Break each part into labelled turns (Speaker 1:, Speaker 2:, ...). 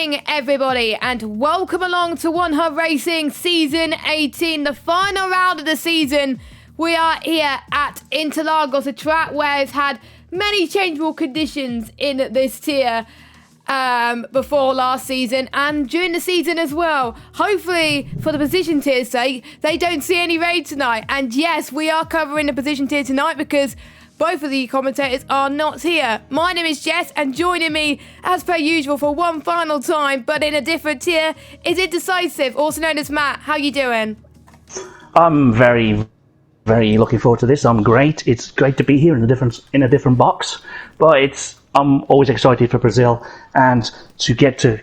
Speaker 1: morning, everybody, and welcome along to OneHubRacing Season 18, the final round of the season. We are here at Interlagos, a track where it's had many changeable conditions in this tier before last season and during the season as well. Hopefully, for the position tier's sake, they don't see any rain tonight. And yes, we are covering the position tier tonight because both of the commentators are not here. My name is Jess, and joining me, as per usual, for one final time, but in a different tier, is Indecisive, also known as Matt. How you doing?
Speaker 2: I'm very looking forward to this. I'm great. It's great to be here in a different box, but I'm always excited for Brazil, and to get to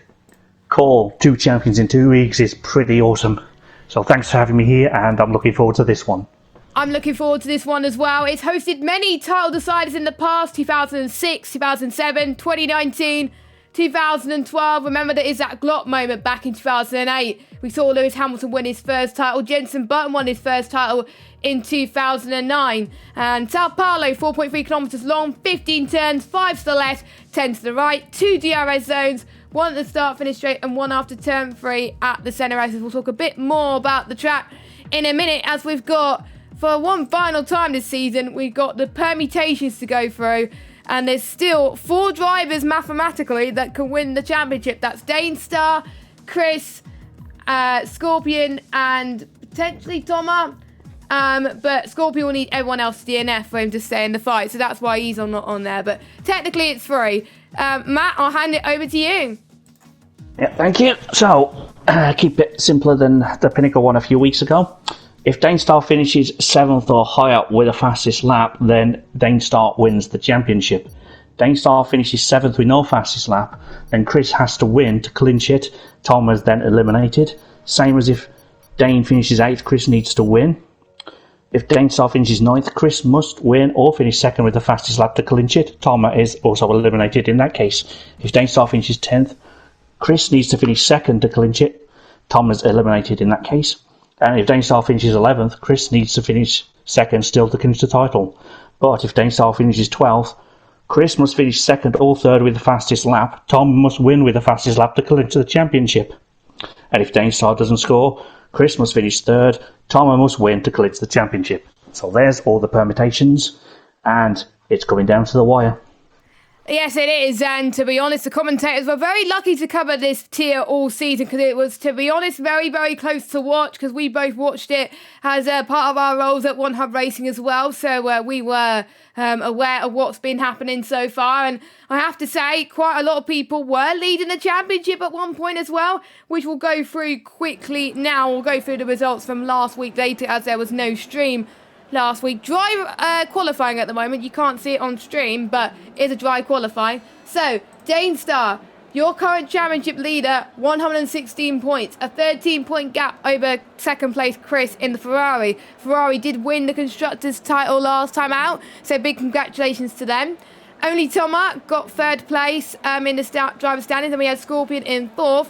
Speaker 2: call two champions in 2 weeks is pretty awesome. So thanks for having me here, and I'm looking forward to this one.
Speaker 1: I'm looking forward to this one as well. It's hosted many title deciders in the past, 2006, 2007, 2019, 2012. Remember the Isaac Glock moment back in 2008. We saw Lewis Hamilton win his first title. Jenson Button won his first title in 2009. And Sao Paulo, 4.3 kilometres long, 15 turns, 5 to the left, 10 to the right, 2 DRS zones, 1 at the start, finish straight, and 1 after turn 3 at the centre races. We'll talk a bit more about the track in a minute, as we've got, for one final time this season, we've got the permutations to go through, and there's still 4 drivers mathematically that can win the championship. That's Dane Star, Chris, Scorpion, and potentially Thomas. But Scorpion will need everyone else DNF for him to stay in the fight, so that's why he's not on there. But technically it's 3. Matt, I'll hand it over to you.
Speaker 2: Yeah, thank you. So, keep it simpler than the Pinnacle one a few weeks ago. If Dane Star finishes 7th or higher with the fastest lap, then Dane Star wins the championship. Dane Star finishes 7th with no fastest lap, then Chris has to win to clinch it. Tom is then eliminated. Same as if Dane finishes 8th, Chris needs to win. If Dane Star finishes 9th, Chris must win or finish 2nd with the fastest lap to clinch it. Tom is also eliminated in that case. If Dane Star finishes 10th, Chris needs to finish 2nd to clinch it. Tom is eliminated in that case. And if Dane Star finishes 11th, Chris needs to finish 2nd still to clinch the title. But if Dane Star finishes 12th, Chris must finish 2nd or 3rd with the fastest lap. Tom must win with the fastest lap to clinch the championship. And if Dane Star doesn't score, Chris must finish 3rd. Tom must win to clinch the championship. So there's all the permutations, and it's coming down to the wire.
Speaker 1: Yes, it is, and to be honest, the commentators were very lucky to cover this tier all season, because it was, to be honest, very close to watch, because we both watched it as part of our roles at OneHubRacing as well, so we were aware of what's been happening so far, and I have to say, quite a lot of people were leading the championship at one point as well, which we'll go through quickly now. We'll go through the results from last week later, as there was no stream last week. Dry qualifying at the moment. You can't see it on stream, but it's a dry qualifying. So, Dane Star, your current championship leader, 116 points. A 13-point gap over second place Chris in the Ferrari. Ferrari did win the Constructors' title last time out, so big congratulations to them. Only Thomas got 3rd place in the driver standings, and we had Scorpion in 4th.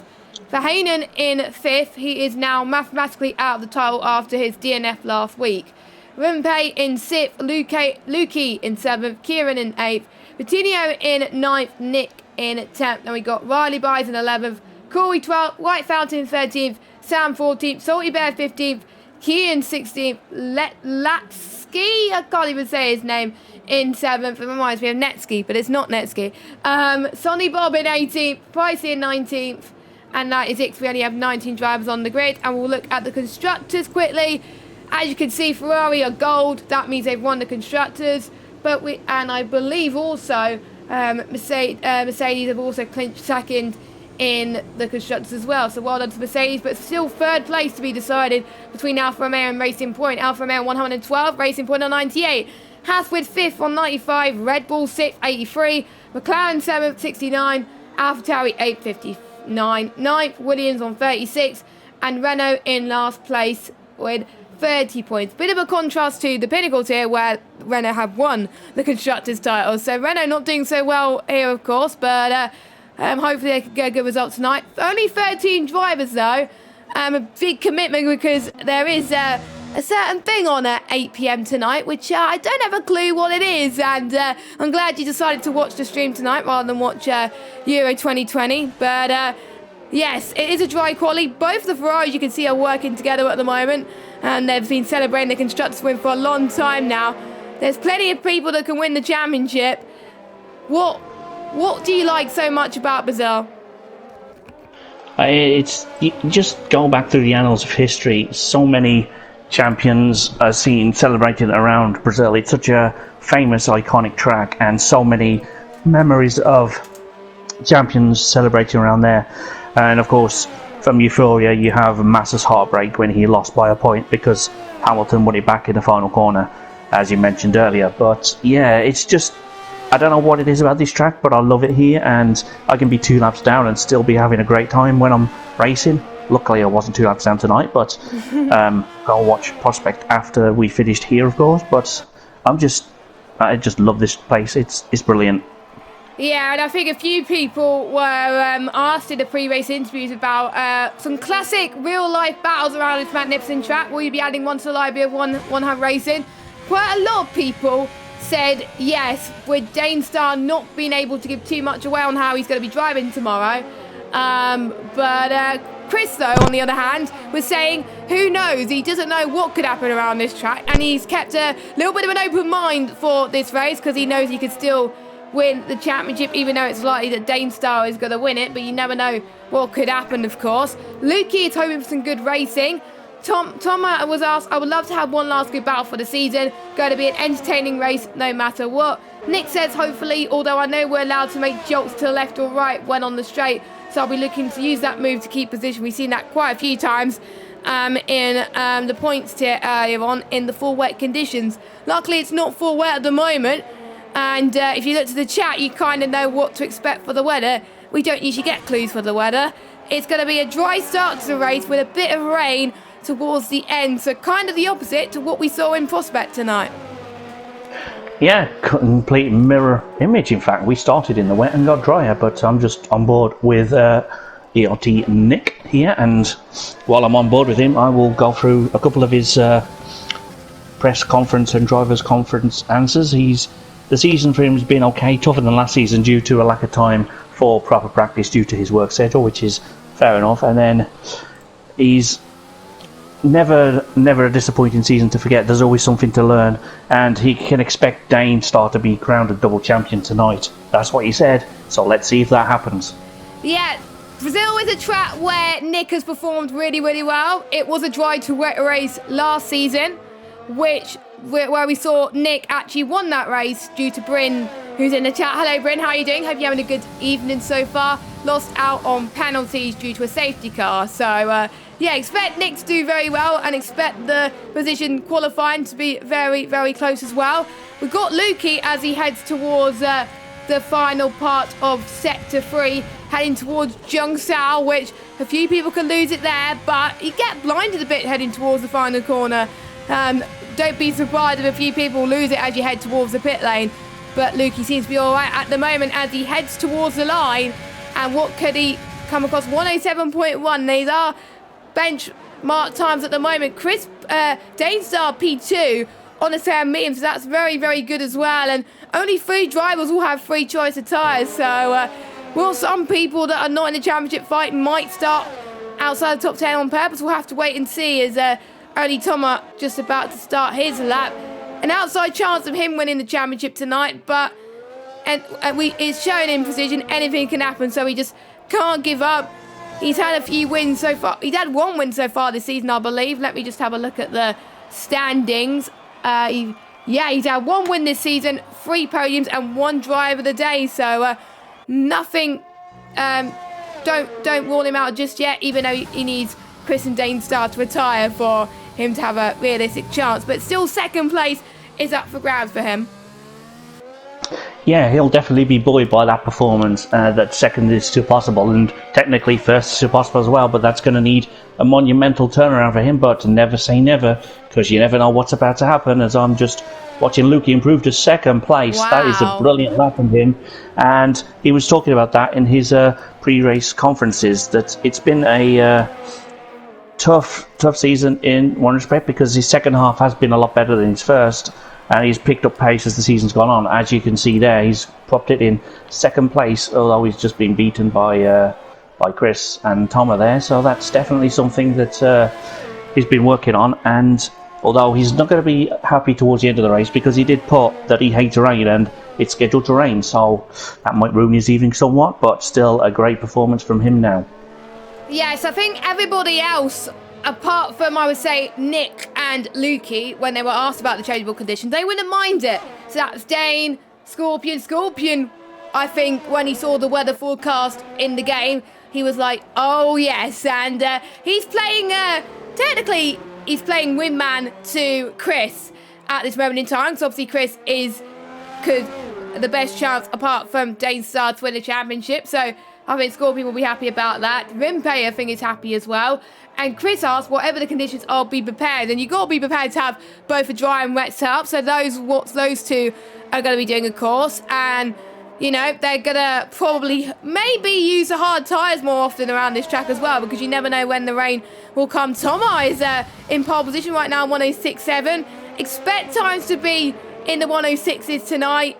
Speaker 1: Verheyen in 5th. He is now mathematically out of the title after his DNF last week. Rimpey in 6th, Lukey in 7th, Kieran in 8th, Vitinho in 9th, Nick in 10th. Then we got Riley Byes in 11th, Corey 12th, White Fountain in 13th, Sam 14th, Salty Bear 15th, Kian 16th, Latsky, I can't even say his name, in 7th. It reminds me of Netsky, but it's not Netsky. Sonny Bob in 18th, Pricey in 19th, and that is it. We only have 19 drivers on the grid, and we'll look at the Constructors quickly. As you can see, Ferrari are gold. That means they've won the Constructors. And I believe also Mercedes have also clinched 2nd in the Constructors as well. So well done to Mercedes, but still 3rd place to be decided between Alfa Romeo and Racing Point. Alfa Romeo 112, Racing Point on 98. Haas with 5th on 95, Red Bull 6th, 83, McLaren 7th, 69, AlphaTauri 8th, 59, 9th, Williams on 36, and Renault in last place with 30 points. Bit of a contrast to the Pinnacle tier, where Renault have won the Constructors' title. So Renault not doing so well here, of course, but hopefully they can get a good result tonight. Only 13 drivers, though. A big commitment, because there is a certain thing on at 8 p.m. tonight, which I don't have a clue what it is. And I'm glad you decided to watch the stream tonight rather than watch Euro 2020. But Yes, it is a dry quali. Both the Ferraris you can see are working together at the moment, and they've been celebrating the Constructors' win for a long time now. There's plenty of people that can win the championship. What do you like so much about Brazil?
Speaker 2: It's just go back through the annals of history. So many champions are seen celebrated around Brazil. It's such a famous, iconic track, and so many memories of champions celebrating around there. And of course, from Euphoria, you have Massa's heartbreak when he lost by a point because Hamilton won it back in the final corner, as you mentioned earlier. But yeah, it's just, I don't know what it is about this track, but I love it here, and I can be 2 laps down and still be having a great time when I'm racing. Luckily, I wasn't 2 laps down tonight, but I'll watch Prospect after we finished here, of course. But I just love this place. It's brilliant.
Speaker 1: Yeah, and I think a few people were asked in the pre-race interviews about some classic real-life battles around this magnificent track. Will you be adding one to the library of OneHubRacing? Quite a lot of people said yes, with Dane Starr not being able to give too much away on how he's going to be driving tomorrow. But Chris, though, on the other hand, was saying, who knows? He doesn't know what could happen around this track, and he's kept a little bit of an open mind for this race because he knows he could still win the championship, even though it's likely that Dane Starr is going to win it, but you never know what could happen, of course. Lukey is hoping for some good racing. Tom was asked, I would love to have one last good battle for the season. Going to be an entertaining race no matter what. Nick says hopefully, although I know we're allowed to make jolts to the left or right when on the straight, so I'll be looking to use that move to keep position. We've seen that quite a few times in the points tier earlier on in the full wet conditions. Luckily, it's not full wet at the moment. And if you look to the chat, you kind of know what to expect for the weather. We don't usually get clues for the weather. It's going to be a dry start to the race with a bit of rain towards the end. So kind of the opposite to what we saw in Prospect tonight.
Speaker 2: Yeah, complete mirror image. In fact, we started in the wet and got drier, but I'm just on board with ERT Nick here. And while I'm on board with him, I will go through a couple of his press conference and drivers' conference answers. The season for him has been okay, tougher than last season due to a lack of time for proper practice due to his work schedule, which is fair enough. And then he's never a disappointing season to forget. There's always something to learn, and he can expect Dane Starr to be crowned a double champion tonight. That's what he said, so let's see if that happens.
Speaker 1: Yeah, Brazil is a track where Nick has performed really, really well. It was a dry to wet race last season, where we saw Nick actually won that race due to Bryn, who's in the chat. Hello, Bryn, how are you doing? Hope you're having a good evening so far. Lost out on penalties due to a safety car. So, yeah, expect Nick to do very well and expect the position qualifying to be very, very close as well. We've got Lukey as he heads towards the final part of Sector 3, heading towards Jungsao, which a few people can lose it there, but you get blinded a bit heading towards the final corner. Don't be surprised if a few people lose it as you head towards the pit lane. But Lukey seems to be all right at the moment as he heads towards the line. And what could he come across? 107.1. These are benchmark times at the moment. Chris Dane Starr P2 on the 7 medium, so that's very, very good as well. And only 3 drivers will have 3 choice of tyres. So will some people that are not in the championship fight might start outside the top 10 on purpose? We'll have to wait and see as only Thomas just about to start his lap. An outside chance of him winning the championship tonight, but it's shown in precision anything can happen, so he just can't give up. He's had a few wins so far. He's had 1 win so far this season, I believe. Let me just have a look at the standings. He's had 1 win this season, 3 podiums, and 1 drive of the day. So nothing. Don't rule him out just yet, even though he needs Chris and Dane Starr to retire for him to have a realistic chance. But still, second place is up for grabs for him.
Speaker 2: Yeah, he'll definitely be buoyed by that performance. That second is still possible, and technically first is still possible as well, but that's going to need a monumental turnaround for him. But never say never, because you never know what's about to happen, as I'm just watching Lukey improve to second place.
Speaker 1: Wow.
Speaker 2: That is a brilliant lap from him, and he was talking about that in his pre-race conferences, that it's been a tough season in one respect, because his second half has been a lot better than his first, and he's picked up pace as the season's gone on. As you can see there, he's popped it in second place, although he's just been beaten by by Chris and Tom are there, so that's definitely something that he's been working on. And although he's not going to be happy towards the end of the race, because he did put that he hates rain and it's scheduled to rain, so that might ruin his evening somewhat, but still a great performance from him now.
Speaker 1: Yes, I think everybody else, apart from, I would say, Nick and Lukey, when they were asked about the changeable conditions, they wouldn't mind it. So that's Dane, Scorpion, I think when he saw the weather forecast in the game, he was like, oh yes, and he's playing, technically, he's playing wingman to Chris at this moment in time, so obviously Chris is the best chance apart from Dane Star to win the championship, so I think Scorpion will be happy about that. Rimpe, I think, is happy as well. And Chris asked, whatever the conditions are, be prepared. And you've got to be prepared to have both a dry and wet setup. So those two are going to be doing, of course. And, you know, they're going to probably maybe use the hard tyres more often around this track as well, because you never know when the rain will come. Toma is in pole position right now, 106.7. Expect times to be in the 106s tonight.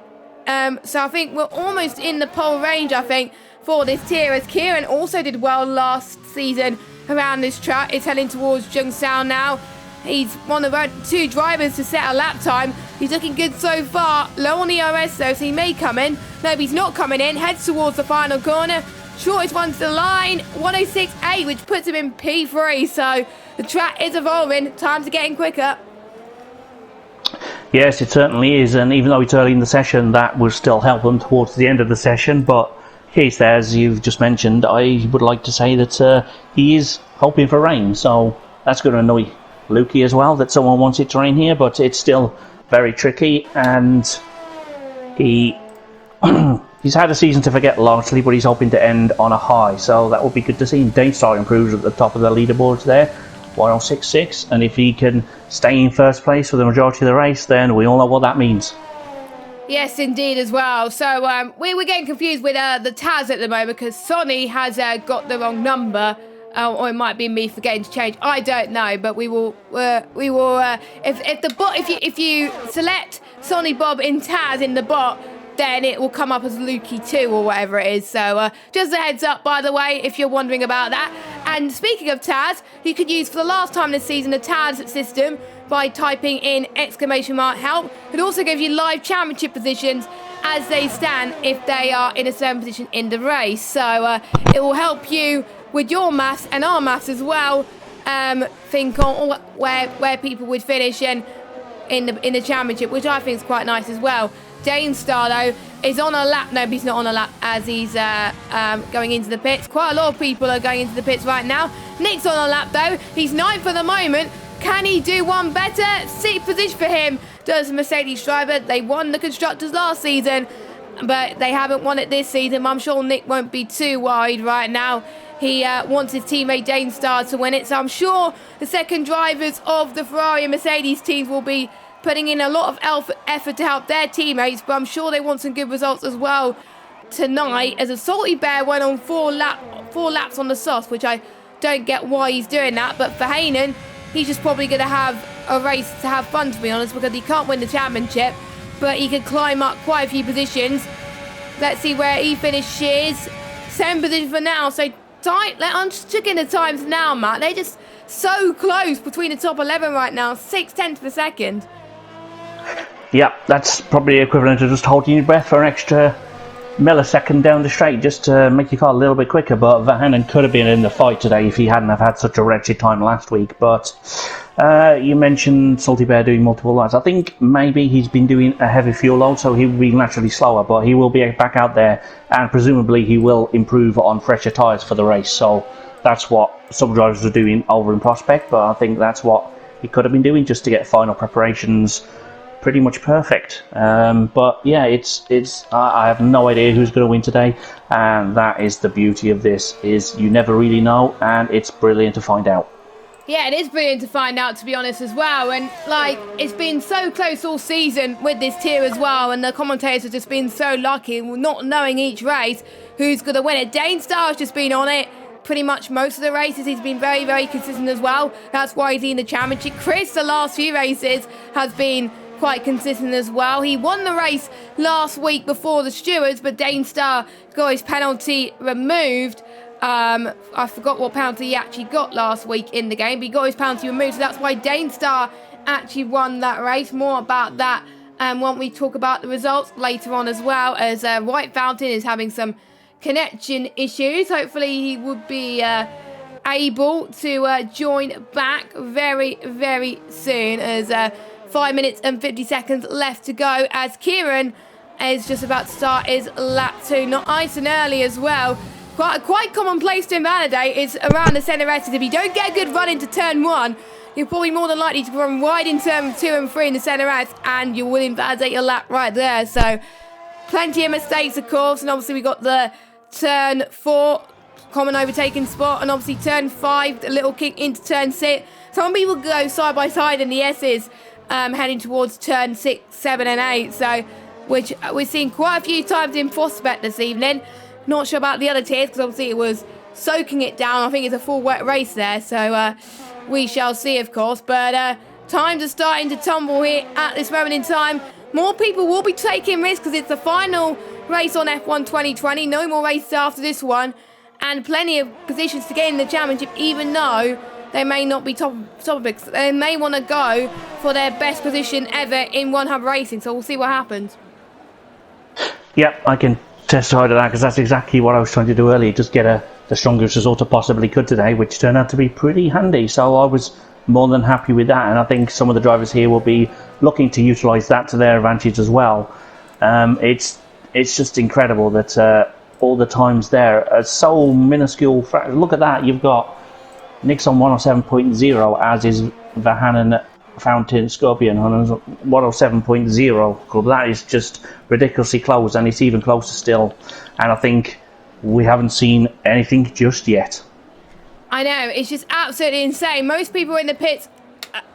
Speaker 1: So I think we're almost in the pole range, I think, for this tier, as Kieran also did well last season around this track. Is heading towards Jungsow now. He's one of the two drivers to set a lap time. He's looking good so far. Low on the OS though, so he may come in. No, he's not coming in. Heads towards the final corner. Shortest one to the line, 106.8, which puts him in P3. So the track is evolving. Times are getting quicker.
Speaker 2: Yes, it certainly is. And even though it's early in the session, that will still help them towards the end of the session. But Keith, as you've just mentioned, I would like to say that he is hoping for rain, so that's going to annoy Lukey as well, that someone wants it to rain here, but it's still very tricky, and he's had a season to forget largely, but he's hoping to end on a high, so that would be good to see. Dane Star improves at the top of the leaderboards there, 106.6, and if he can stay in first place for the majority of the race, then we all know what that means.
Speaker 1: Yes, indeed, as well. So we're getting confused with the Taz at the moment, because Sonny has got the wrong number, or it might be me forgetting to change. I don't know, but we will. If you select Sonny Bob in Taz in the bot, then it will come up as Lukey 2 or whatever it is. So just a heads up, by the way, if you're wondering about that. And speaking of Taz, you could use for the last time this season the Taz system by typing in !help. It also gives you live championship positions as they stand if they are in a certain position in the race. So it will help you with your maths and our maths as well. Think on where people would finish in the championship, which I think is quite nice as well. Dane Star, though, is on a lap. No, he's not on a lap as he's going into the pits. Quite a lot of people are going into the pits right now. Nick's on a lap, though. He's 9th for the moment. Can he do one better? 6th position for him. Does the Mercedes driver. They won the Constructors last season, but they haven't won it this season. I'm sure Nick won't be too worried right now. He wants his teammate Dane Star to win it, so I'm sure the second drivers of the Ferrari and Mercedes teams will be putting in a lot of effort to help their teammates, but I'm sure they want some good results as well tonight, as a Salty Bear went on four laps on the sauce, which I don't get why he's doing that, but for Heynen, he's just probably going to have a race to have fun, to be honest, because he can't win the championship, but he can climb up quite a few positions. Let's see where he finishes. 7th position for now, so tight. I'm just checking the times now, Matt. They're just so close between the top 11 right now, 6/10 per second.
Speaker 2: Yeah, that's probably equivalent to just holding your breath for an extra millisecond down the straight just to make your car a little bit quicker. But Verhanen could have been in the fight today if he hadn't have had such a wretched time last week. But you mentioned Salty Bear doing multiple laps. I think maybe he's been doing a heavy fuel load, so he will be naturally slower, but he will be back out there, and presumably he will improve on fresher tyres for the race. So that's what some drivers are doing over in Prospect, but I think that's what he could have been doing just to get final preparations pretty much perfect. But yeah, I have no idea who's going to win today, and that is the beauty of this, is you never really know, and it's brilliant to find out.
Speaker 1: Yeah, it is brilliant to find out, to be honest, as well. And like, it's been so close all season with this tier as well, and the commentators have just been so lucky, not knowing each race who's going to win it. Dane Starr's just been on it pretty much most of the races. He's been very, very consistent as well. That's why he's in the championship. Chris, the last few races, has been quite consistent as well. He won the race last week before the stewards, but Dane Starr got his penalty removed. I forgot what penalty he actually got last week in the game, but he got his penalty removed, so that's why Danestar actually won that race. More about that when we talk about the results later on, as well as White Fountain is having some connection issues. Hopefully he would be able to join back very, very soon, as 5 minutes and 50 seconds left to go, as Kieran is just about to start his lap 2. Not nice and early as well. Quite commonplace to invalidate is around the centre exit. If you don't get a good run into turn 1, you're probably more than likely to run wide in turn 2 and 3 in the centre exit, and you will invalidate your lap right there. So plenty of mistakes, of course, and obviously we got the turn 4 common overtaking spot, and obviously turn 5, a little kick into turn 6. Some people go side by side in the S's, heading towards turn 6, 7 and 8, so which we're seeing quite a few times in Prospect this evening. Not sure about the other tiers, because obviously it was soaking it down. I think it's a full wet race there, so we shall see, of course. But times are starting to tumble here at this moment in time. More people will be taking risks, because it's the final race on F1 2020. No more races after this one, and plenty of positions to get in the championship, even though they may not be top picks. They may want to go for their best position ever in OneHubRacing, so we'll see what happens.
Speaker 2: Yep, I can testify to that, because that's exactly what I was trying to do earlier, just get the strongest result I possibly could today, which turned out to be pretty handy, so I was more than happy with that, and I think some of the drivers here will be looking to utilise that to their advantage as well. It's just incredible that all the times there are so minuscule. Look at that, you've got Nick's on 107.0, as is Vahanen, Fountain, Scorpion on 107.0. That is just ridiculously close, and it's even closer still. And I think we haven't seen anything just yet.
Speaker 1: I know, it's just absolutely insane. Most people are in the pits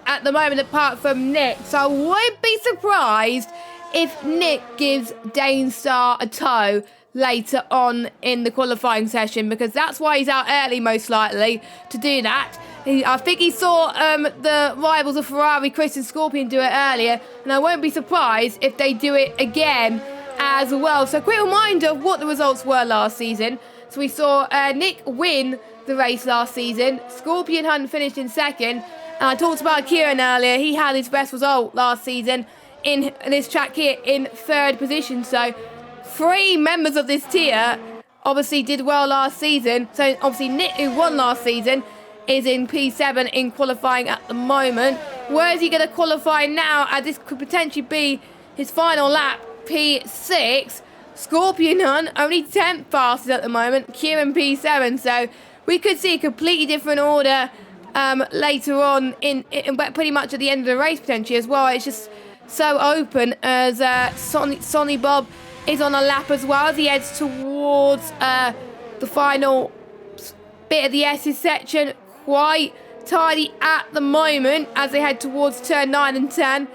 Speaker 1: at the moment, apart from Nick. So I won't be surprised if Nick gives Danestar a tow later on in the qualifying session, because that's why he's out early, most likely, to do that. I think he saw the rivals of Ferrari, Chris and Scorpion, do it earlier, and I won't be surprised if they do it again as well. So quick reminder of what the results were last season. So we saw Nick win the race last season. Scorpion hadn't finished in second, and I talked about Kieran earlier. He had his best result last season in this track here in 3rd position. So 3 members of this tier obviously did well last season. So obviously Nick, who won last season, is in P7 in qualifying at the moment. Where is he going to qualify now, as this could potentially be his final lap? P6. Scorpion Hunt only 10th fastest at the moment. Kieran P7. So we could see a completely different order later on in pretty much at the end of the race potentially as well. It's just so open, as Sonny Bob is on a lap as well, as he heads towards the final bit of the S's section. Quite tidy at the moment as they head towards turn 9 and 10.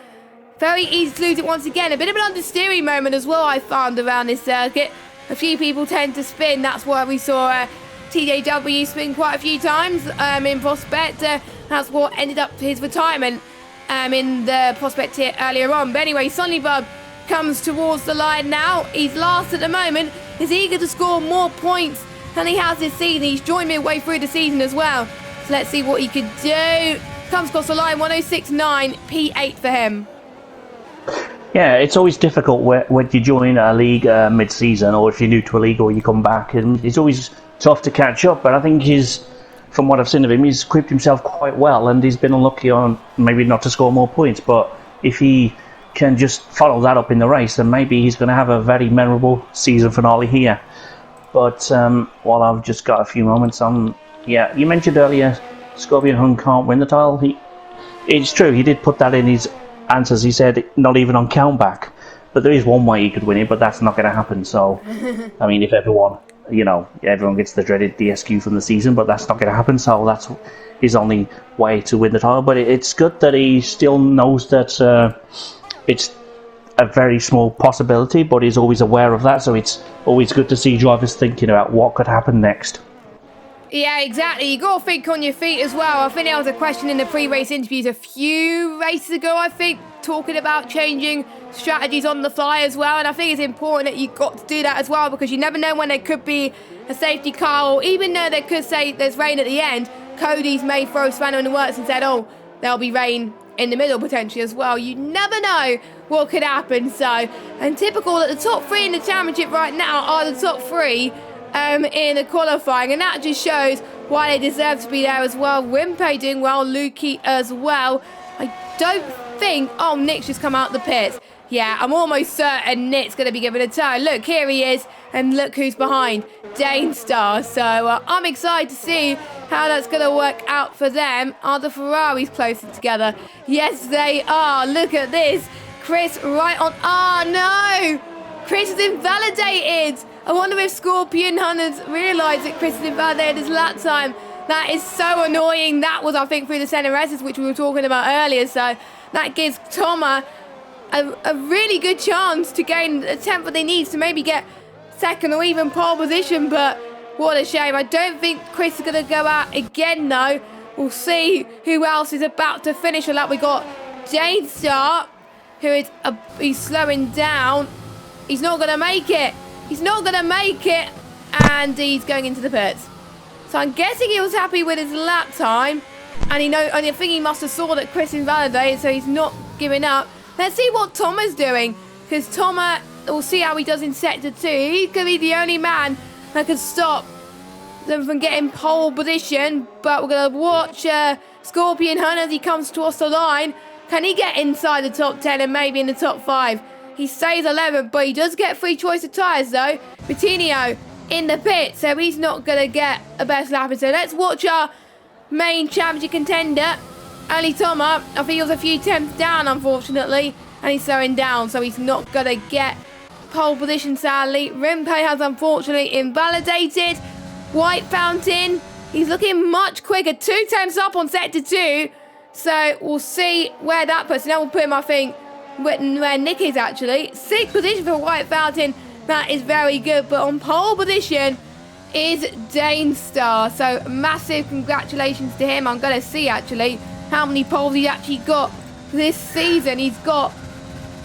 Speaker 1: Very easy to lose it once again. A bit of an understeering moment as well, I found, around this circuit. A few people tend to spin. That's why we saw TJW spin quite a few times in Prospect. That's what ended up his retirement in the Prospect here earlier on. But anyway, Sonny Bub comes towards the line now. He's last at the moment. He's eager to score more points than he has this season. He's joined midway through the season as well. So let's see what he could do. Comes across the line, 106.9, P8 for him.
Speaker 2: Yeah, it's always difficult when you join a league mid-season, or if you're new to a league or you come back, and it's always tough to catch up. But I think from what I've seen of him, he's equipped himself quite well, and he's been unlucky on maybe not to score more points. But if he can just follow that up in the race, then maybe he's going to have a very memorable season finale here. But while I've just got a few moments on, yeah, you mentioned earlier Scorpion Hunt can't win the title. It's true, he did put that in his answers. He said not even on countback, but there is one way he could win it, but that's not going to happen. So I mean, if everyone gets the dreaded DSQ from the season, but that's not going to happen, so that's his only way to win the title. But it's good that he still knows that it's a very small possibility, but he's always aware of that, so it's always good to see drivers thinking about what could happen next.
Speaker 1: Yeah, exactly. You got to think on your feet as well. I think there was a question in the pre-race interviews a few races ago, I think, talking about changing strategies on the fly as well. And I think it's important that you've got to do that as well, because you never know when there could be a safety car, or even though they could say there's rain at the end, Cody's may throw a spanner in the works and said, oh, there'll be rain in the middle potentially as well. You never know what could happen. So, and typical that the top three in the championship right now are the top three in the qualifying, and that just shows why they deserve to be there as well. Wimpey doing well, Lukey as well. I don't think... Oh, Nick's just come out the pits. Yeah, I'm almost certain Nick's going to be given a tow. Look, here he is, and look who's behind. Dainstar. So I'm excited to see how that's going to work out for them. Are the Ferraris closer together? Yes, they are. Look at this. Chris right on... Oh, no! Chris is invalidated! I wonder if Scorpion Hunters realised that Chris is invalidated his lap time. That is so annoying. That was, I think, through the centre S's, which we were talking about earlier. So that gives Thomas a really good chance to gain the 10th that he needs to maybe get second or even pole position. But what a shame. I don't think Chris is going to go out again, though. We'll see who else is about to finish a lap. We got Dainstar, who is he's slowing down. He's not going to make it. He's not going to make it, and he's going into the pits. So I'm guessing he was happy with his lap time, and and I think he must have saw that Chris invalidated, so he's not giving up. Let's see what Thomas doing, because Thomas, we'll see how he does in sector 2. He's going to be the only man that can stop them from getting pole position, but we're going to watch Scorpion Hunt as he comes towards the line. Can he get inside the top 10 and maybe in the top 5? He stays 11th, but he does get free choice of tyres, though. Coutinho in the pit, so he's not going to get a best lap. So let's watch our main championship contender, Ali Thomas. I think he was a few tenths down, unfortunately, and he's slowing down, so he's not going to get pole position, sadly. Rimpey has, unfortunately, invalidated. White Fountain, he's looking much quicker. 2 tenths up on sector 2, so we'll see where that puts him. Now we'll put him, I think, where Nick is actually. 6th position for White Fountain. That is very good. But on pole position is Dainstar. So massive congratulations to him. I'm going to see actually how many poles he actually got this season. He's got,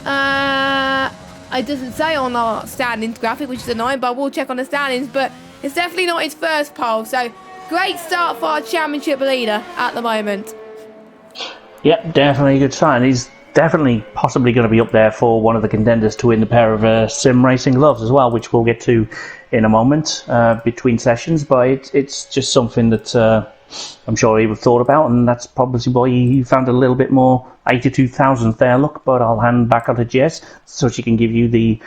Speaker 1: it doesn't say on our standings graphic, which is annoying, but we'll check on the standings. But it's definitely not his first pole. So great start for our championship leader at the moment.
Speaker 2: Yep, definitely a good sign. He's definitely possibly going to be up there for one of the contenders to win the pair of sim racing gloves as well, which we'll get to in a moment between sessions. But it's just something that I'm sure he would have thought about, and that's probably why he found a little bit more 82,000 there. Look, but I'll hand back on to Jess so she can give you the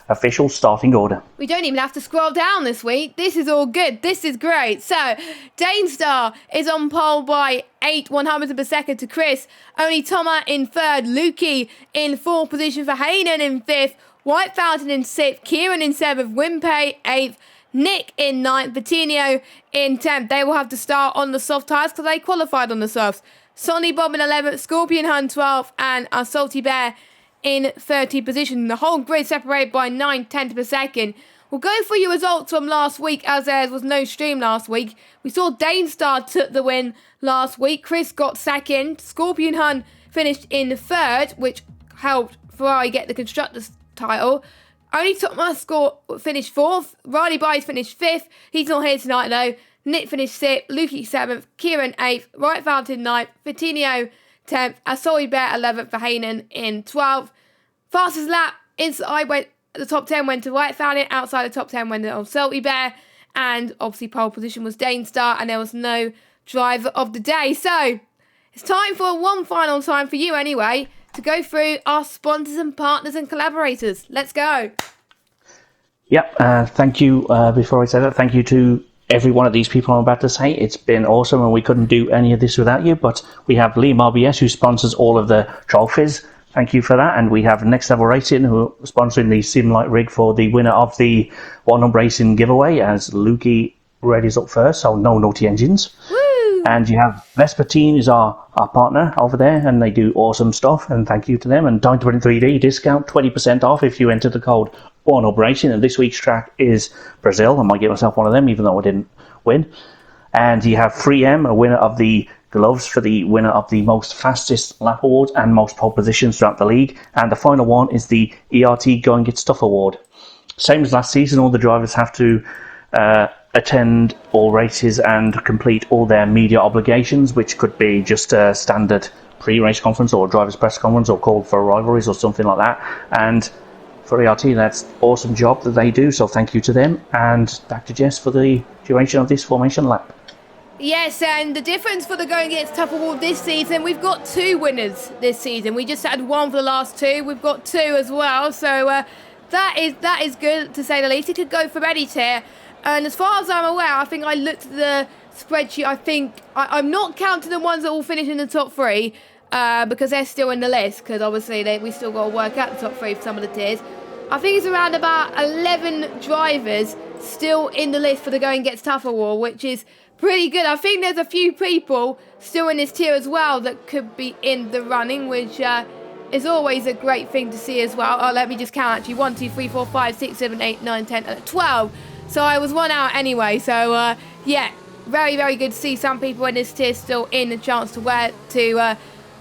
Speaker 2: official starting order.
Speaker 1: We don't even have to scroll down this week. This is all good. This is great. So, Dainstar is on pole by 8/100ths of a second to Chris. Only Thomas in 3rd. Lukey in 4th position for Hayden in 5th. White Fountain in 6th. Kieran in 7th. Wimpey 8th. Nick in 9th. Coutinho in 10th. They will have to start on the soft tyres because they qualified on the softs. Sonny Bob in 11th. Scorpion Hunt 12th. And our Salty Bear in 30th position. The whole grid separated by 9/10 of a second. We'll go through your results from last week, as there was no stream last week. We saw Dainstar took the win last week. Chris got 2nd. Scorpion Hunt finished in 3rd, which helped Ferrari get the Constructors title. Only Thomas finished 4th. Riley Byes finished 5th. He's not here tonight, though. Nick finished 6th. Lukey 7th. Kieran 8th. White Fountain 9th. Coutinho 10th, Asoi Bear 11th for Hayden in 12th. Fastest lap inside the top 10 went to White Fountain, outside the top 10 went to Salty Bear, and obviously pole position was Dainstar, and there was no driver of the day. So it's time for one final time for you anyway to go through our sponsors and partners and collaborators. Let's go.
Speaker 2: Yep, thank you. Before I say that, thank you to every one of these people I'm about to say. It's been awesome, and we couldn't do any of this without you. But we have Liam RBS, who sponsors all of the trophies. Thank you for that. And we have Next Level Racing, who are sponsoring the Simlight rig for the winner of the OneHubRacing giveaway, as Lukey readies up first, so no naughty engines.
Speaker 1: Woo!
Speaker 2: And you have Vespertine is our partner over there, and they do awesome stuff, and thank you to them. And Time to Win 3D discount, 20% off if you enter the code OneHubRacing. And this week's track is Brazil. I might get myself one of them, even though I didn't win. And you have 3M, a winner of the gloves for the winner of the most fastest lap award and most pole positions throughout the league. And the final one is the ERT Go and Get Stuff award. Same as last season, all the drivers have to attend all races and complete all their media obligations, which could be just a standard pre-race conference or driver's press conference or call for rivalries or something like that. And for ERT, that's awesome job that they do, so thank you to them. And back to Jess for the duration of this formation lap.
Speaker 1: Yes, and the difference for the Going Gets Tough award this season, we've got 2 winners this season. We just had 1 for the last 2. We've got 2 as well, so that is good to say the least. It could go from any tier. And as far as I'm aware, I think I looked at the spreadsheet. I think I'm not counting the ones that will finish in the top 3 because they're still in the list, because obviously we still got to work out the top 3 for some of the tiers. I think it's around about 11 drivers still in the list for the Going Gets Tough award, which is pretty good. I think there's a few people still in this tier as well that could be in the running, which is always a great thing to see as well. Oh, let me just count actually. 1, 2, 3, 4, 5, 6, 7, 8, 9, 10, 12. So I was 1 out anyway. So yeah, very, very good to see some people in this tier still in the chance to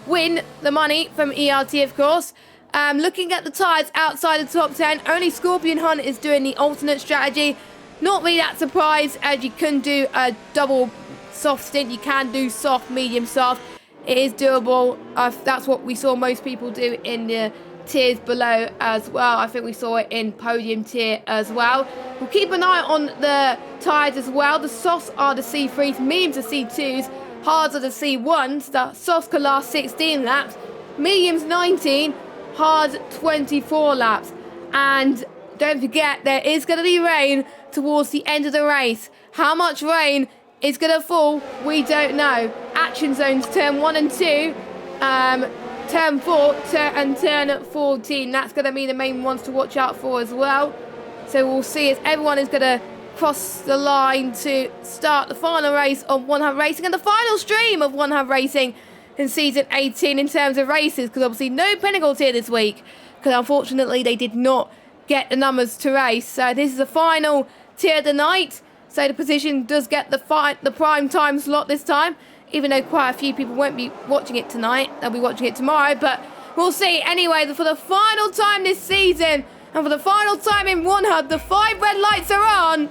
Speaker 1: win the money from ERT, of course. Looking at the tyres outside the top 10, only Scorpion Hunt is doing the alternate strategy. Not really that surprised, as you can do a double soft stint. You can do soft, medium, soft. It is doable. That's what we saw most people do in the tiers below as well. I think we saw it in podium tier as well. We'll keep an eye on the tyres as well. The softs are the C3s, mediums are C2s, hards are the C1s. The softs can last 16 laps, mediums 19, hard 24 laps. And don't forget, there is going to be rain towards the end of the race. How much rain is going to fall, we don't know. Action zones turn 1 and 2, turn 4 and turn 14. That's going to be the main ones to watch out for as well. So we'll see as everyone is going to cross the line to start the final race of OneHubRacing and the final stream of OneHubRacing in season 18 in terms of races, because obviously no Pinnacles here this week, because unfortunately they did not get the numbers to race. So this is the final tier of the night. So the position does get the prime time slot this time, even though quite a few people won't be watching it tonight. They'll be watching it tomorrow, but we'll see. Anyway, for the final time this season, and for the final time in OneHub, the 5 red lights are on.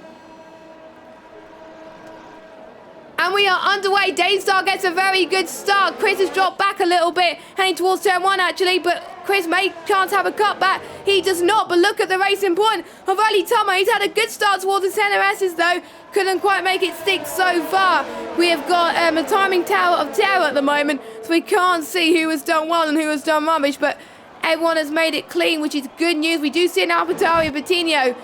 Speaker 1: And we are underway. Daystar gets a very good start. Chris has dropped back a little bit, heading towards turn 1 actually, but Chris may chance to have a cutback. He does not, but look at the racing point of Ali Tama. He's had a good start towards the center S's though. Couldn't quite make it stick so far. We have got a timing tower of terror at the moment, so we can't see who has done well and who has done rubbish, but everyone has made it clean, which is good news. We do see an AlphaTauri Bettino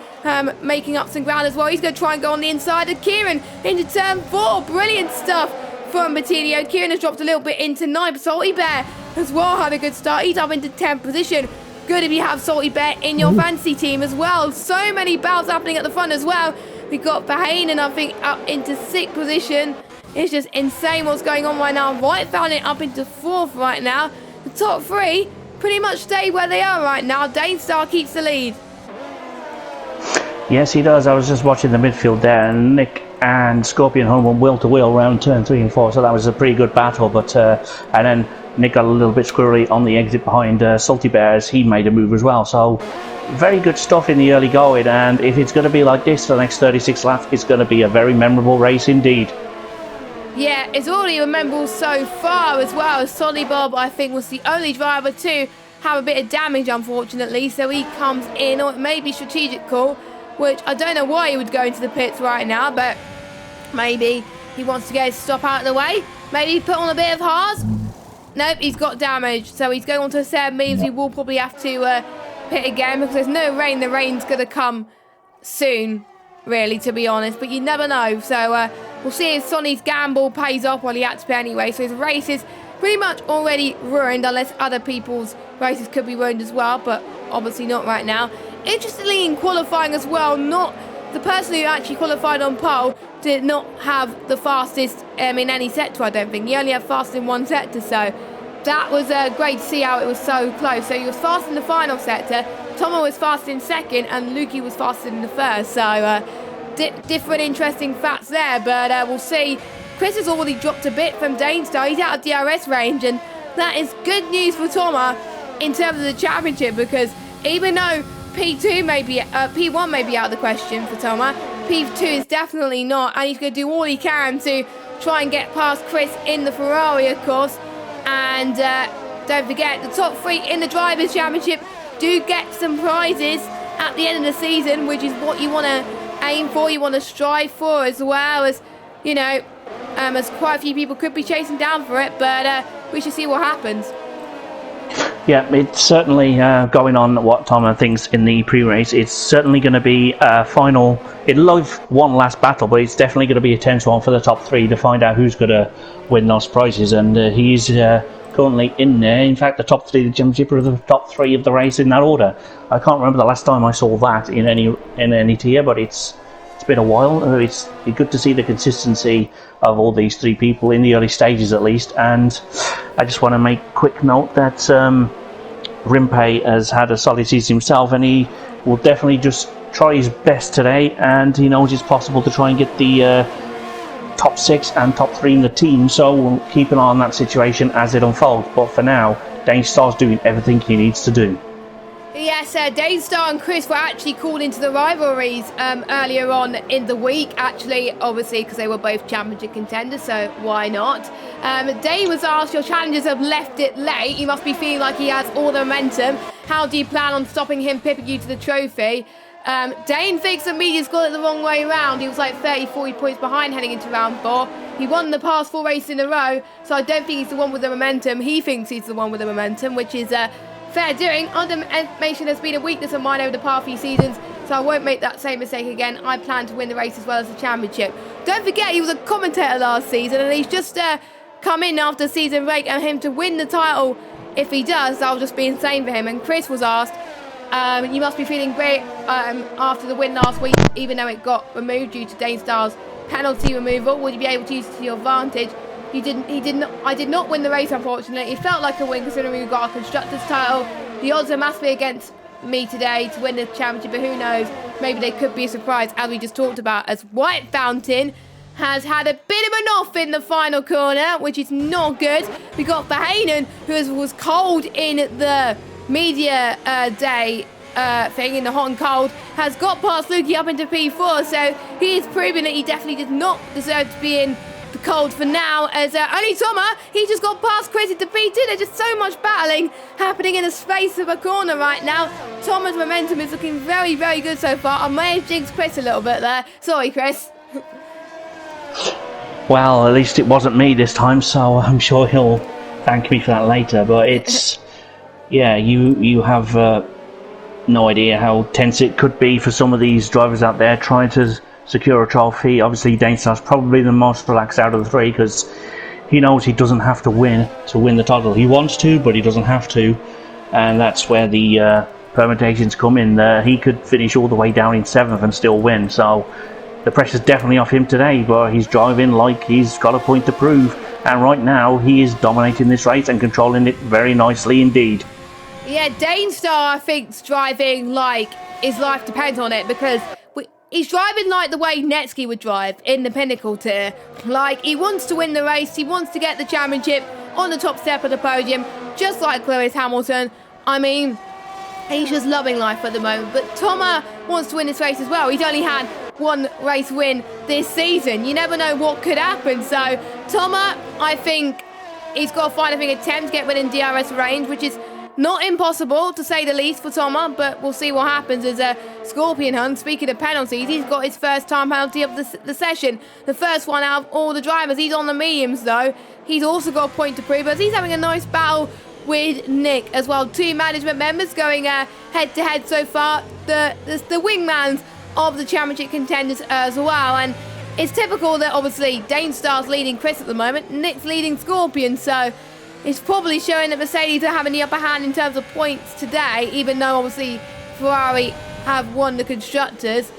Speaker 1: making up some ground as well. He's going to try and go on the inside of Kieran into turn 4. Brilliant stuff from Bettino. Kieran has dropped a little bit into 9. Salty Bear as well had a good start. He's up into 10th position. Good if you have Salty Bear in your fantasy team as well. So many battles happening at the front as well. We've got Bahanen, I think, up into 6th position. It's just insane what's going on right now. White found it up into 4th right now. The top 3 pretty much stay where they are right now. Danestar keeps the lead.
Speaker 2: Yes, he does. I was just watching the midfield there, and Nick and Scorpion Hunt went wheel to wheel around turn 3 and 4, so that was a pretty good battle. But and then Nick got a little bit squirrely on the exit behind Salty Bear as he made a move as well. So very good stuff in the early going, and if it's going to be like this for the next 36 laps, it's going to be a very memorable race indeed.
Speaker 1: Yeah, it's already memorable so far as well. Solly Bob, I think, was the only driver to have a bit of damage, unfortunately. So he comes in, or it may be strategic call, which I don't know why he would go into the pits right now, but maybe he wants to get his stop out of the way. Maybe he put on a bit of hard. Nope, he's got damage. So he's going on to a set of mediums. He will probably have to pit again because there's no rain. The rain's going to come soon, really, to be honest. But you never know. So we'll see if Sonny's gamble pays off. Well, he had to pay anyway. So his race is pretty much already ruined, unless other people's races could be ruined as well. But obviously not right now. Interestingly, in qualifying as well, not the person who actually qualified on pole did not have the fastest in any sector, I don't think. He only had fast in one sector, so that was great to see how it was so close. So he was fast in the final sector, Tomo was fast in second, and Lukey was faster in the first. So different interesting facts there, but we'll see. Chris has already dropped a bit from Danestar. He's out of DRS range, and that is good news for Thomas in terms of the championship, because even though P1 may be out of the question for Thomas, P2 is definitely not, and he's going to do all he can to try and get past Chris in the Ferrari, of course. And don't forget, the top 3 in the Drivers' Championship do get some prizes at the end of the season, which is what you want to aim for, you want to strive for, as well as, you know, as quite a few people could be chasing down for it, but we should see what happens.
Speaker 2: Yeah, it's certainly going on what Tom thinks in the pre-race. It's certainly going to be a final. It'll have one last battle, but it's definitely going to be a tense one for the top 3 to find out who's going to win those prizes. And he's currently in there. In fact, the top 3 of the championship are the top 3 of the race in that order. I can't remember the last time I saw that in any tier, but it's been a while. It's good to see the consistency of all these 3 people in the early stages, at least. And I just want to make a quick note that Rimpe has had a solid season himself, and he will definitely just try his best today, and he knows it's possible to try and get the top 6 and top 3 in the team, so we'll keep an eye on that situation as it unfolds. But for now, Danestar's doing everything he needs to do.
Speaker 1: Yes, Danestar and Chris were actually called into the rivalries earlier on in the week, actually, obviously, because they were both championship contenders, so why not? Dane was asked, your challengers have left it late, he must be feeling like he has all the momentum. How do you plan on stopping him pipping you to the trophy? Dane thinks the media's got it the wrong way around. He was like 30-40 points behind heading into round 4. He won the past 4 races in a row, so I don't think he's the one with the momentum. He thinks he's the one with the momentum, which is fair doing. Underestimation has been a weakness of mine over the past few seasons, so I won't make that same mistake again. I plan to win the race as well as the championship. Don't forget, he was a commentator last season, and he's just come in after season break, and him to win the title, if he does, that'll just be insane for him. And Chris was asked, you must be feeling great after the win last week, even though it got removed due to Danestar's penalty removal. Would you be able to use it to your advantage? I did not win the race, unfortunately. It felt like a win considering we got a constructors title. The odds are massively against me today to win the championship, but who knows? Maybe they could be a surprise, as we just talked about, as White Fountain has had a bit of an off in the final corner, which is not good. We got Verheyen, who was cold in the media day thing, in the hot and cold, has got past Lukey up into P4, so he is proving that he definitely did not deserve to be in the cold for now, as only Thomas, he just got past Chris into P2. There's just so much battling happening in the space of a corner right now. Thomas' momentum is looking very, very good so far. I may have jinxed Chris a little bit there. Sorry, Chris.
Speaker 2: Well, at least it wasn't me this time, so I'm sure he'll thank me for that later. But it's, yeah, you have no idea how tense it could be for some of these drivers out there trying to secure a trophy. Obviously, Danestar's probably the most relaxed out of the 3 because he knows he doesn't have to win the title. He wants to, but he doesn't have to, and that's where the permutations come in. He could finish all the way down in 7th and still win, so the pressure's definitely off him today, but he's driving like he's got a point to prove, and right now he is dominating this race and controlling it very nicely indeed.
Speaker 1: Yeah, Danestar, I think, is driving like his life depends on it, because he's driving like the way Netsky would drive in the Pinnacle tier. Like, he wants to win the race, he wants to get the championship on the top step of the podium, just like Lewis Hamilton. I mean, he's just loving life at the moment. But Thomas wants to win this race as well. He's only had 1 race win this season. You never know what could happen. So, Thomas, I think he's got to find, a attempt to get within DRS range, which is not impossible, to say the least, for Thomas, but we'll see what happens as Scorpion Hunt, speaking of penalties, he's got his first time penalty of the session. The first one out of all the drivers. He's on the mediums, though. He's also got a point to prove, as he's having a nice battle with Nick as well. 2 management members going head-to-head so far. The wingmans of the championship contenders as well. And it's typical that, obviously, Danestar's leading Chris at the moment. Nick's leading Scorpion, so it's probably showing that Mercedes are having the upper hand in terms of points today, even though obviously Ferrari have won the constructors.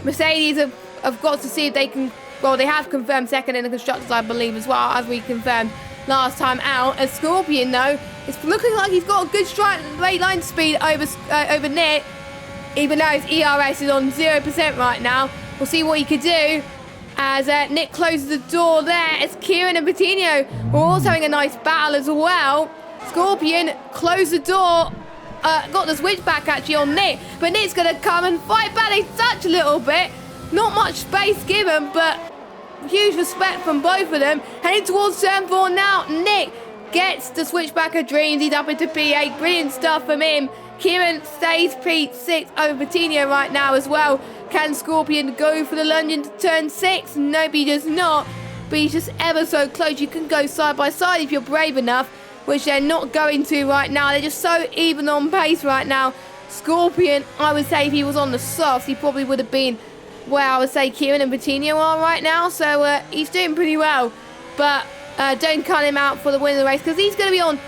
Speaker 1: Mercedes have got to see if they can, well, they have confirmed second in the constructors, I believe, as well, as we confirmed last time out. As Scorpion, though, it's looking like he's got a good straight line speed over Nick, even though his ERS is on 0% right now. We'll see what he could do as Nick closes the door there, as Kieran and Patino were also having a nice battle as well. Scorpion closed the door, got the switchback actually on Nick, but Nick's going to come and fight back. They touch a little bit, not much space given, but huge respect from both of them. Heading towards turn 4 now. Nick gets the switchback of dreams. He's up into P8. Brilliant stuff from him. Kieran stays P6 over Patino right now as well. Can Scorpion go for the lunge into turn 6? Nope, he does not. But he's just ever so close. You can go side by side if you're brave enough, which they're not going to right now. They're just so even on pace right now. Scorpion, I would say if he was on the softs, he probably would have been where I would say Kieran and Patino are right now. So he's doing pretty well. But don't cut him out for the win of the race, because he's going to be on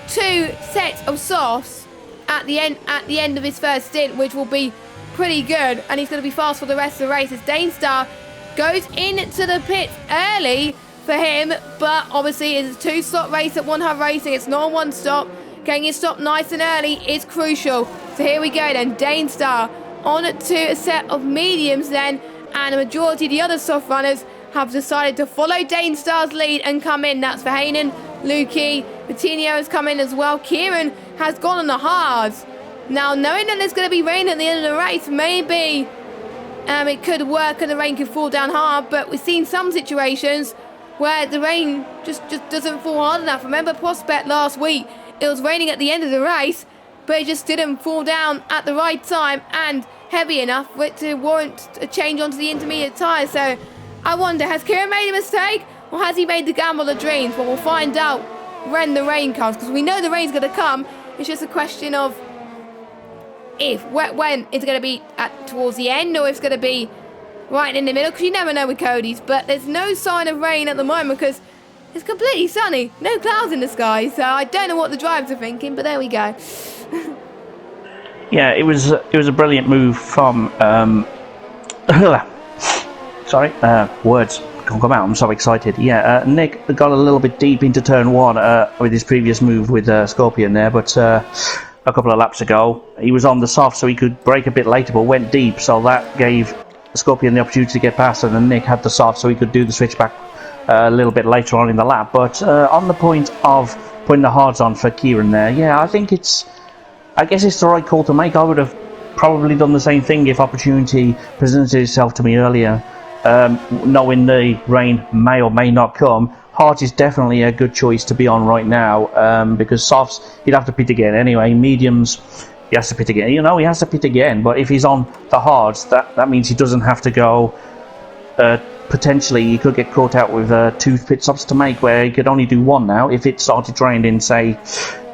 Speaker 1: 2 sets of softs at the end of his first stint, which will be pretty good, and he's going to be fast for the rest of the race as Danestar goes into the pits early for him, but obviously it's a 2-stop race at OneHubRacing. It's not a 1-stop. Getting his stop nice and early is crucial. So here we go then. Danestar on to a set of mediums then, and the majority of the other soft runners have decided to follow Danestar's lead and come in. That's for Haynen, Lukey, Patino has come in as well. Kieran has gone on the hards. Now, knowing that there's going to be rain at the end of the race, maybe it could work and the rain could fall down hard, but we've seen some situations where the rain just doesn't fall hard enough. Remember Prospect last week? It was raining at the end of the race, but it just didn't fall down at the right time and heavy enough for it to warrant a change onto the intermediate tyres. So I wonder, has Kieran made a mistake, or has he made the gamble of dreams? Well, we'll find out when the rain comes, because we know the rain's going to come. It's just a question of when it's going to be towards the end, or if it's going to be right in the middle, because you never know with Cody's. But there's no sign of rain at the moment because it's completely sunny, no clouds in the sky. So I don't know what the drivers are thinking, but there we go.
Speaker 2: Yeah, it was a brilliant move from sorry, words can't come out. I'm so excited. Yeah, Nick got a little bit deep into turn 1 with his previous move with Scorpion there, but a couple of laps ago he was on the soft, so he could brake a bit later, but went deep, so that gave Scorpion the opportunity to get past, and then Nick had the soft, so he could do the switchback a little bit later on in the lap. But on the point of putting the hards on for Kieran there, yeah, I guess it's the right call to make. I would have probably done the same thing if opportunity presented itself to me earlier, knowing the rain may or may not come. Hard is definitely a good choice to be on right now, because softs, he'd have to pit again anyway. Mediums, he has to pit again. You know, he has to pit again, but if he's on the hards, that means he doesn't have to go. Potentially, he could get caught out with 2 pit stops to make, where he could only do 1 now. If it started raining in, say,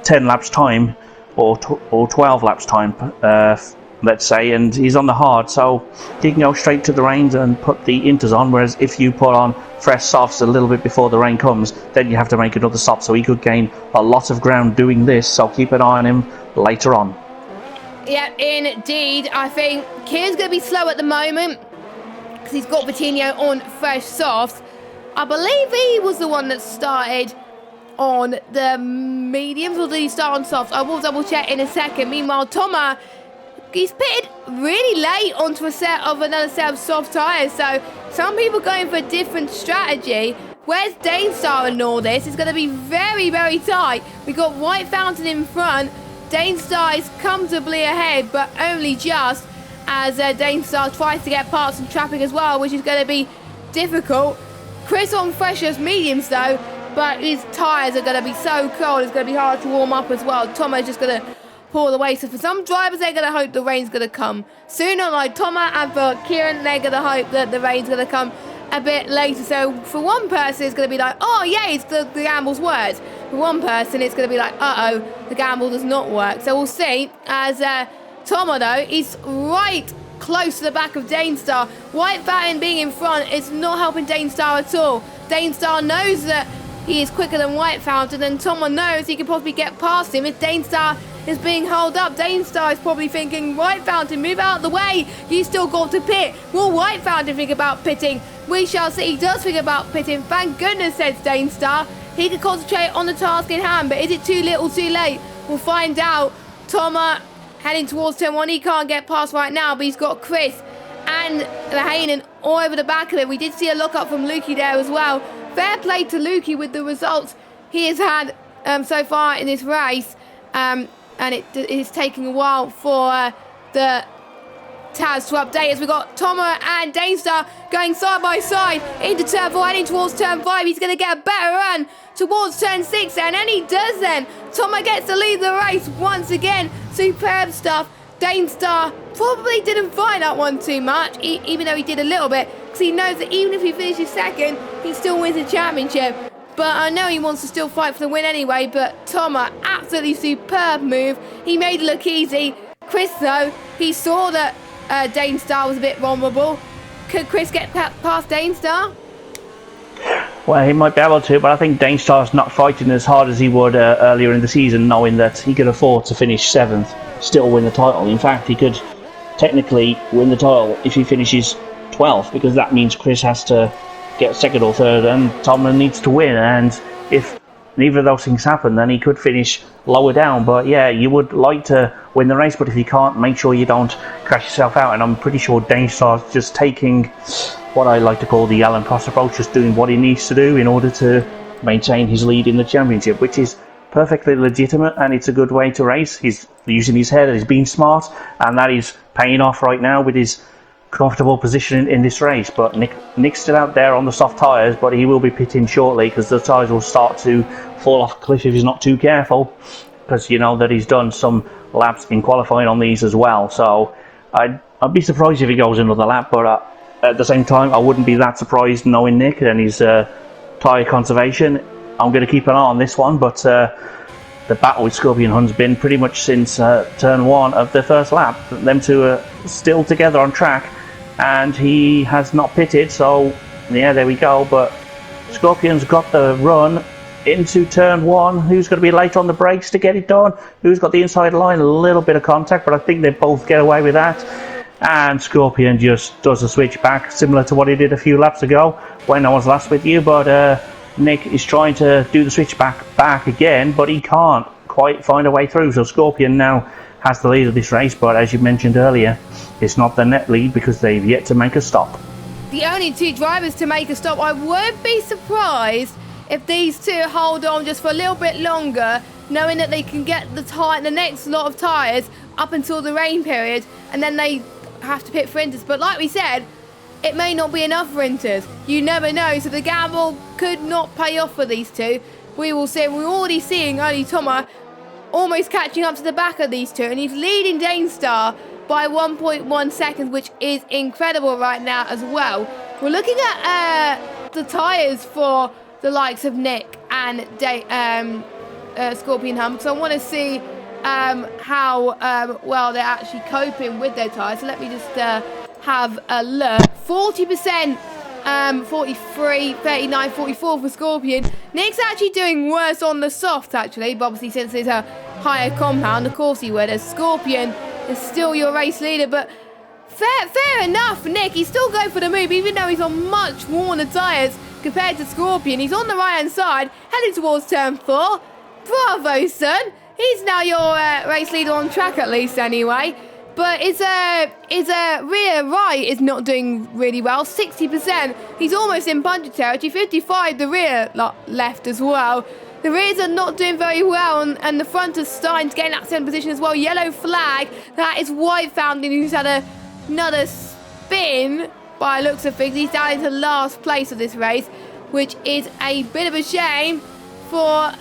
Speaker 2: 10 laps time, or 12 laps time, let's say, and he's on the hard, so he can go straight to the rains and put the inters on, whereas if you put on fresh softs a little bit before the rain comes, then you have to make another stop, so he could gain a lot of ground doing this, so keep an eye on him later on.
Speaker 1: Yeah, indeed. I think Kieran's going to be slow at the moment because he's got Patino on fresh softs. I believe he was the one that started on the mediums, or did he start on softs? I will double check in a second. Meanwhile, Thomas, he's pitted really late onto another set of soft tyres, so some people going for a different strategy. Where's Danestar in all this? It's going to be very, very tight. We've got White Fountain in front. Danestar is comfortably ahead, but only just, as Danestar tries to get past some traffic as well, which is going to be difficult. Chris on freshest mediums though, but his tyres are going to be so cold, it's going to be hard to warm up as well. Tomo's just going to pull away. So for some drivers, they're going to hope the rain's going to come sooner, like Thomas, and for Kieran, they're going to hope that the rain's going to come a bit later. So for one person, it's going to be like, oh yeah, it's the gamble's works. For one person, it's going to be like, uh-oh, the gamble does not work. So we'll see, as Tomo, though, is right close to the back of Danestar. White Fountain being in front is not helping Danestar at all. Danestar knows that he is quicker than White Fountain, and Tomo knows he can possibly get past him. If Danestar is being held up, Danestar is probably thinking, White Fountain, move out of the way. You still got to pit. Will White Fountain think about pitting? We shall see. He does think about pitting. Thank goodness, says Danestar. He can concentrate on the task in hand, but is it too little, too late? We'll find out. Tomo heading towards turn 1. He can't get past right now, but he's got Chris and Hainen all over the back of it. We did see a lock-up from Lukey there as well. Fair play to Lukey with the results he has had so far in this race. And it is taking a while for the Taz to update as we got Tomer and Danestar going side by side into turn 4, heading towards turn 5. He's going to get a better run towards turn 6 then, and he does then. Tomer gets to lead the race once again. Superb stuff. Danestar probably didn't fight that one too much, even though he did a little bit, because he knows that even if he finishes second, he still wins the championship. But I know he wants to still fight for the win anyway. But Tomer, absolutely superb move. He made it look easy. Chris, though, he saw that Danestar was a bit vulnerable. Could Chris get past Danestar?
Speaker 2: Well, he might be able to, but I think Danestar's not fighting as hard as he would earlier in the season, knowing that he could afford to finish 7th, still win the title. In fact, he could technically win the title if he finishes 12th, because that means Chris has to get 2nd or 3rd and Tomer needs to win, and if neither of those things happen, then he could finish lower down. But yeah, you would like to win the race, but if you can't, make sure you don't crash yourself out. And I'm pretty sure Danestar's just taking what I like to call the Alan Prost approach, just doing what he needs to do in order to maintain his lead in the championship, which is perfectly legitimate, and it's a good way to race. He's using his head, he's being smart, and that is paying off right now with his comfortable position in this race. But Nick's still out there on the soft tyres, but he will be pitting shortly because the tyres will start to fall off a cliff if he's not too careful, because you know that he's done some laps in qualifying on these as well. So I'd be surprised if he goes another lap, but at the same time I wouldn't be that surprised knowing Nick and his tyre conservation. I'm going to keep an eye on this one, but the battle with Scorpion Hunt's been pretty much since turn 1 of the first lap. Them two are still together on track, and he has not pitted, so yeah, there we go. But Scorpion's got the run into turn 1. Who's going to be late on the brakes to get it done? Who's got the inside line? A little bit of contact, but I think they both get away with that. And Scorpion just does a switch back, similar to what he did a few laps ago when I was last with you. But Nick is trying to do the switch back again, but he can't quite find a way through. So Scorpion now has the lead of this race, but as you mentioned earlier, it's not the net lead because they've yet to make a stop.
Speaker 1: The only 2 drivers to make a stop. I wouldn't be surprised if these 2 hold on just for a little bit longer, knowing that they can get the next lot of tyres up until the rain period, and then they have to pit for inters. But like we said, it may not be enough for inters. You never know, so the gamble could not pay off for these 2. We will see. We're already seeing only Tomer almost catching up to the back of these 2, and he's leading Danestar by 1.1 seconds, which is incredible right now as well. We're looking at the tyres for the likes of Nick and Scorpion Hunt, because I want to see how well they're actually coping with their tyres. So let me just have a look. 40%, 43, 39, 44 for Scorpion. Nick's actually doing worse on the soft, actually, but obviously since it's a higher compound, of course he would, as Scorpion is still your race leader. But fair enough, Nick. He's still going for the move, even though he's on much worn tyres compared to Scorpion. He's on the right-hand side, heading towards turn 4. Bravo, son. He's now your race leader on track, at least, anyway. But his rear right is not doing really well. 60%. He's almost in puncher territory. 55, the rear left as well. The rears are not doing very well, and the front is starting to get in that same position as well. Yellow flag. That is White Fountain, who's had another spin by looks of things. He's down into last place of this race, which is a bit of a shame for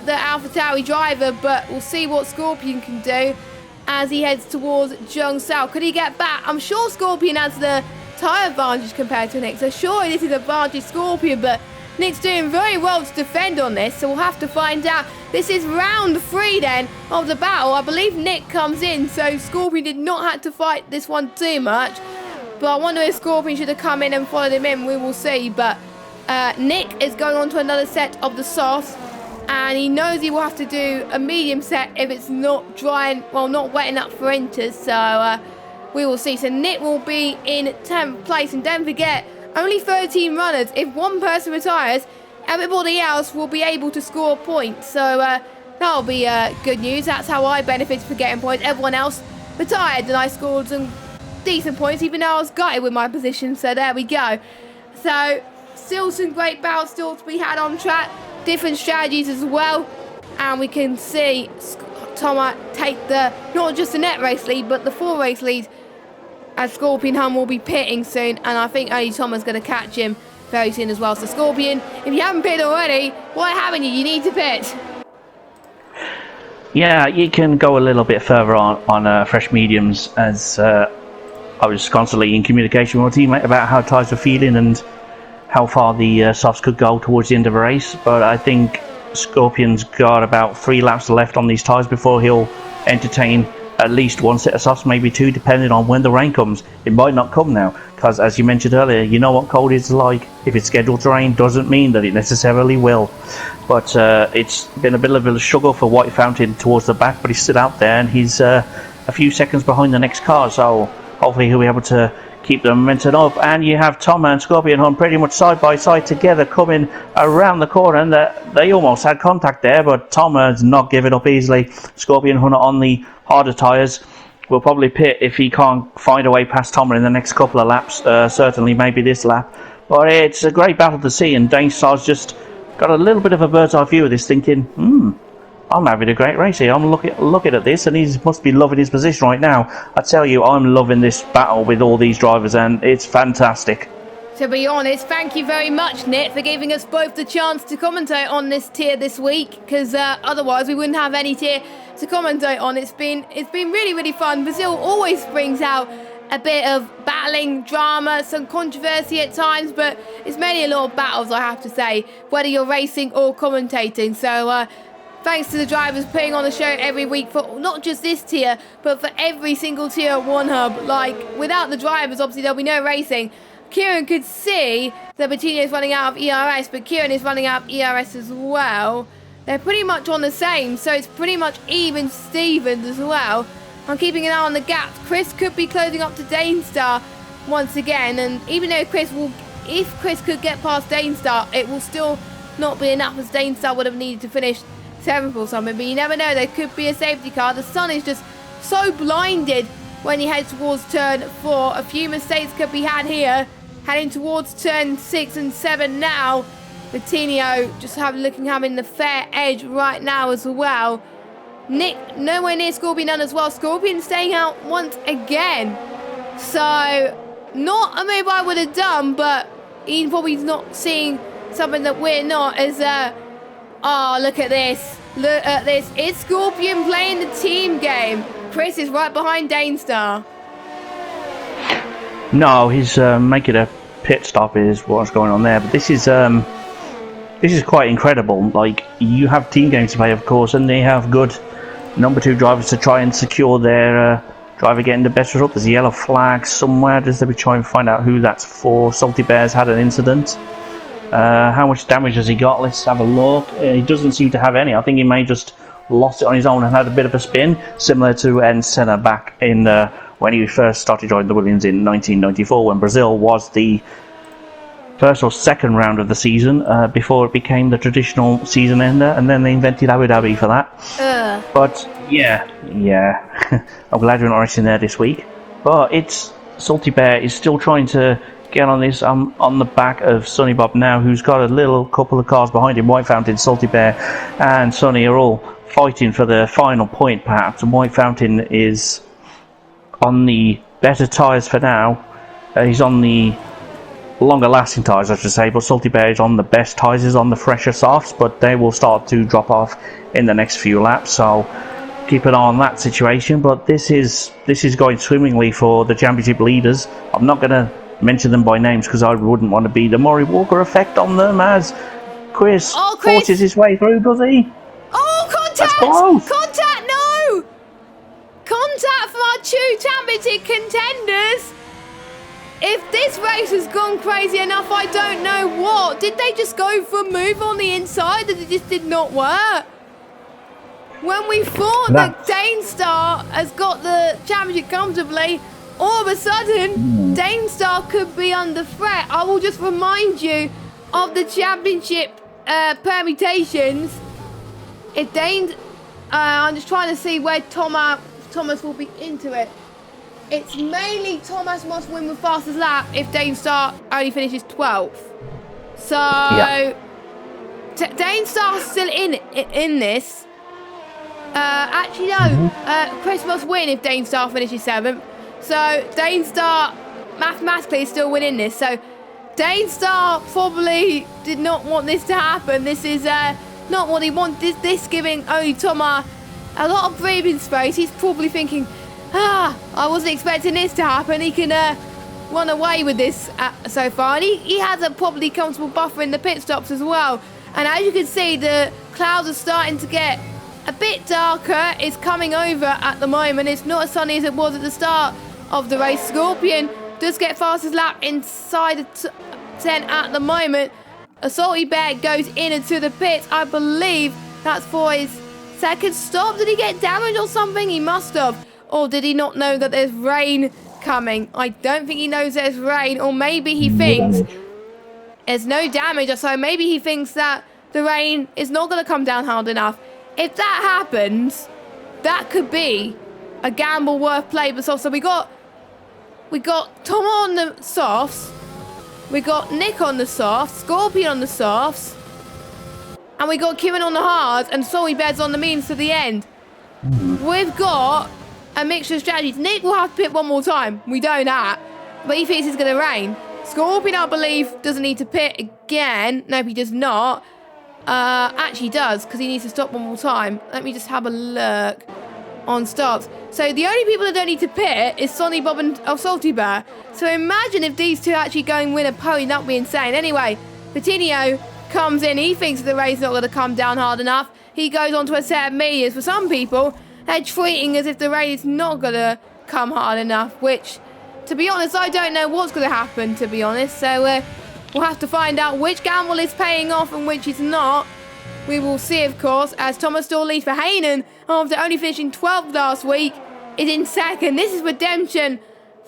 Speaker 1: the AlphaTauri driver, but we'll see what Scorpion can do as he heads towards Zhengsao. Could he get back? I'm sure Scorpion has the tyre advantage compared to Nick, so surely this is advantage Scorpion, but Nick's doing very well to defend on this, so we'll have to find out. This is round 3 then of the battle. I believe Nick comes in, so Scorpion did not have to fight this one too much, but I wonder if Scorpion should have come in and followed him in. We will see, but Nick is going on to another set of the softs, and he knows he will have to do a medium set if it's not drying, well, not wetting up for inters, so we will see. So Nick will be in 10th place, and don't forget, only 13 runners. If one person retires, everybody else will be able to score a point, so that'll be good news. That's how I benefited for getting points. Everyone else retired, and I scored some decent points, even though I was gutted with my position. So there we go. So still some great battles still to be had on track. Different strategies as well. And we can see Thomas take the, not just the net race lead, but the 4 race lead. As Scorpion Hum will be pitting soon. And I think only Thomas is going to catch him very soon as well. So Scorpion, if you haven't pitted already, why haven't you? You need to pit.
Speaker 2: Yeah, you can go a little bit further on fresh mediums, as I was constantly in communication with my teammate about how tyres were feeling and how far the softs could go towards the end of the race. But I think Scorpion's got about 3 laps left on these tyres before he'll entertain at least 1 set of softs, maybe 2, depending on when the rain comes. It might not come now, because as you mentioned earlier, you know what cold is like. If it's scheduled to rain, doesn't mean that it necessarily will. But it's been a bit of a struggle for White Fountain towards the back, but he's still out there, and he's a few seconds behind the next car, so hopefully he'll be able to keep the momentum up. And you have Tom and Scorpion Hunt pretty much side by side together coming around the corner, and they almost had contact there, but Tom has not given up easily. Scorpion Hunt on the harder tyres will probably pit if he can't find a way past Tom in the next couple of laps, certainly maybe this lap. But it's a great battle to see, and Dane Star's just got a little bit of a bird's eye view of this, thinking, I'm having a great race here. I'm looking at this, and he must be loving his position right now. I tell you, I'm loving this battle with all these drivers, and it's fantastic.
Speaker 1: To be honest, thank you very much, Nick, for giving us both the chance to commentate on this tier this week, because otherwise we wouldn't have any tier to commentate on. It's been really, really fun. Brazil always brings out a bit of battling, drama, some controversy at times, but it's mainly a lot of battles, I have to say, whether you're racing or commentating. So thanks to the drivers putting on the show every week for not just this tier, but for every single tier at OneHub. Like, without the drivers, obviously there'll be no racing. Kieran could see that Bettina is running out of ERS, but Kieran is running out of ERS as well. They're pretty much on the same, so it's pretty much even Stevens as well. I'm keeping an eye on the gaps. Chris could be closing up to Danestar once again, and even though if Chris could get past Danestar, it will still not be enough, as Danestar would have needed to finish 7th or something. But you never know, there could be a safety car. The sun is just so blinded when you head towards turn 4. A few mistakes could be had here. Heading towards turn 6 and 7 now. Bettinio just having the fair edge right now as well. Nick nowhere near Scorpion as well. Scorpion staying out once again. So not a move I would have done, but he's probably not seeing something that we're not. As oh, look at this. Look at this. It's Scorpion playing the team game. Chris is right behind Danestar.
Speaker 2: No, he's making a pit stop is what's going on there. But this is quite incredible. Like, you have team games to play, of course, and they have good number 2 drivers to try and secure their driver getting the best result. There's a yellow flag somewhere. Just let me try and find out who that's for. Salty Bear's had an incident. How much damage has he got? Let's have a look. He doesn't seem to have any. I think he may just lost it on his own and had a bit of a spin, similar to En Senna back in when he first started driving the Williams in 1994, when Brazil was the first or second round of the season before it became the traditional season ender, and then they invented Abu Dhabi for that. But yeah, I'm glad we're not racing there this week. But it's Salty Bear is still trying to get on this. I'm on the back of Sonny Bob now, who's got a little couple of cars behind him. White Fountain, Salty Bear, and Sonny are all fighting for the final point, perhaps. And White Fountain is on the better tyres for now. He's on the longer lasting tyres, I should say, but Salty Bear is on the best tyres, is on the fresher softs, but they will start to drop off in the next few laps, so keep an eye on that situation. But this is going swimmingly for the championship leaders. I'm not going to mention them by names because I wouldn't want to be the Maury Walker effect on them, as Chris forces his way through, does he?
Speaker 1: Oh, contact!
Speaker 2: That's close.
Speaker 1: Contact, no! Contact for our 2 championship contenders. If this race has gone crazy enough, I don't know what. Did they just go for a move on the inside that it just did not work? When we thought that Danestar has got the championship comfortably, all of a sudden, Danestar could be under threat. I will just remind you of the championship permutations. If I'm just trying to see where Thomas will be into it. it's mainly Thomas must win with fastest lap if Dane Star only finishes 12th. So Dane Star's still in this. Actually no, Chris must win if Dane Star finishes 7th. So Dane Star mathematically is still winning this. So Dane Star probably did not want this to happen. This is not what he wanted. This giving only Thomas a lot of breathing space. He's probably thinking, I wasn't expecting this to happen. He can run away with this so far. And he has a probably comfortable buffer in the pit stops as well. And as you can see, the clouds are starting to get a bit darker. It's coming over at the moment. It's not as sunny as it was at the start of the race. Scorpion does get fastest lap inside the 10 at the moment. A Salty Bear goes in into the pits. I believe that's for his second stop. Did he get damaged or something? He must have. Or did he not know that there's rain coming? I don't think he knows there's rain. Or maybe he thinks there's no damage. So maybe he thinks that the rain is not going to come down hard enough. If that happens, that could be a gamble worth playing. So we got Tom on the softs. We got Nick on the softs. Scorpion on the softs. And we got Kieran on the hards. And Salty Bears on the means to the end. We've got a mixture of strategies. Nick will have to pit one more time. We know that. But he thinks it's going to rain. Scorpion, I believe, doesn't need to pit again. No, he does not. Actually does, because he needs to stop one more time. Let me just have a look on stops. So the only people that don't need to pit is Sonny Bob and Salty Bear. So imagine if these two actually go and win a podium. That would be insane. Anyway, Coutinho comes in. He thinks the race is not going to come down hard enough. He goes on to a set of medias. For some people, they're treating as if the rain is not going to come hard enough, which, to be honest, I don't know what's going to happen, to be honest. So we'll have to find out which gamble is paying off and which is not. We will see, of course, as Thomas still leads for Heynen after only finishing 12th last week, is in second. This is redemption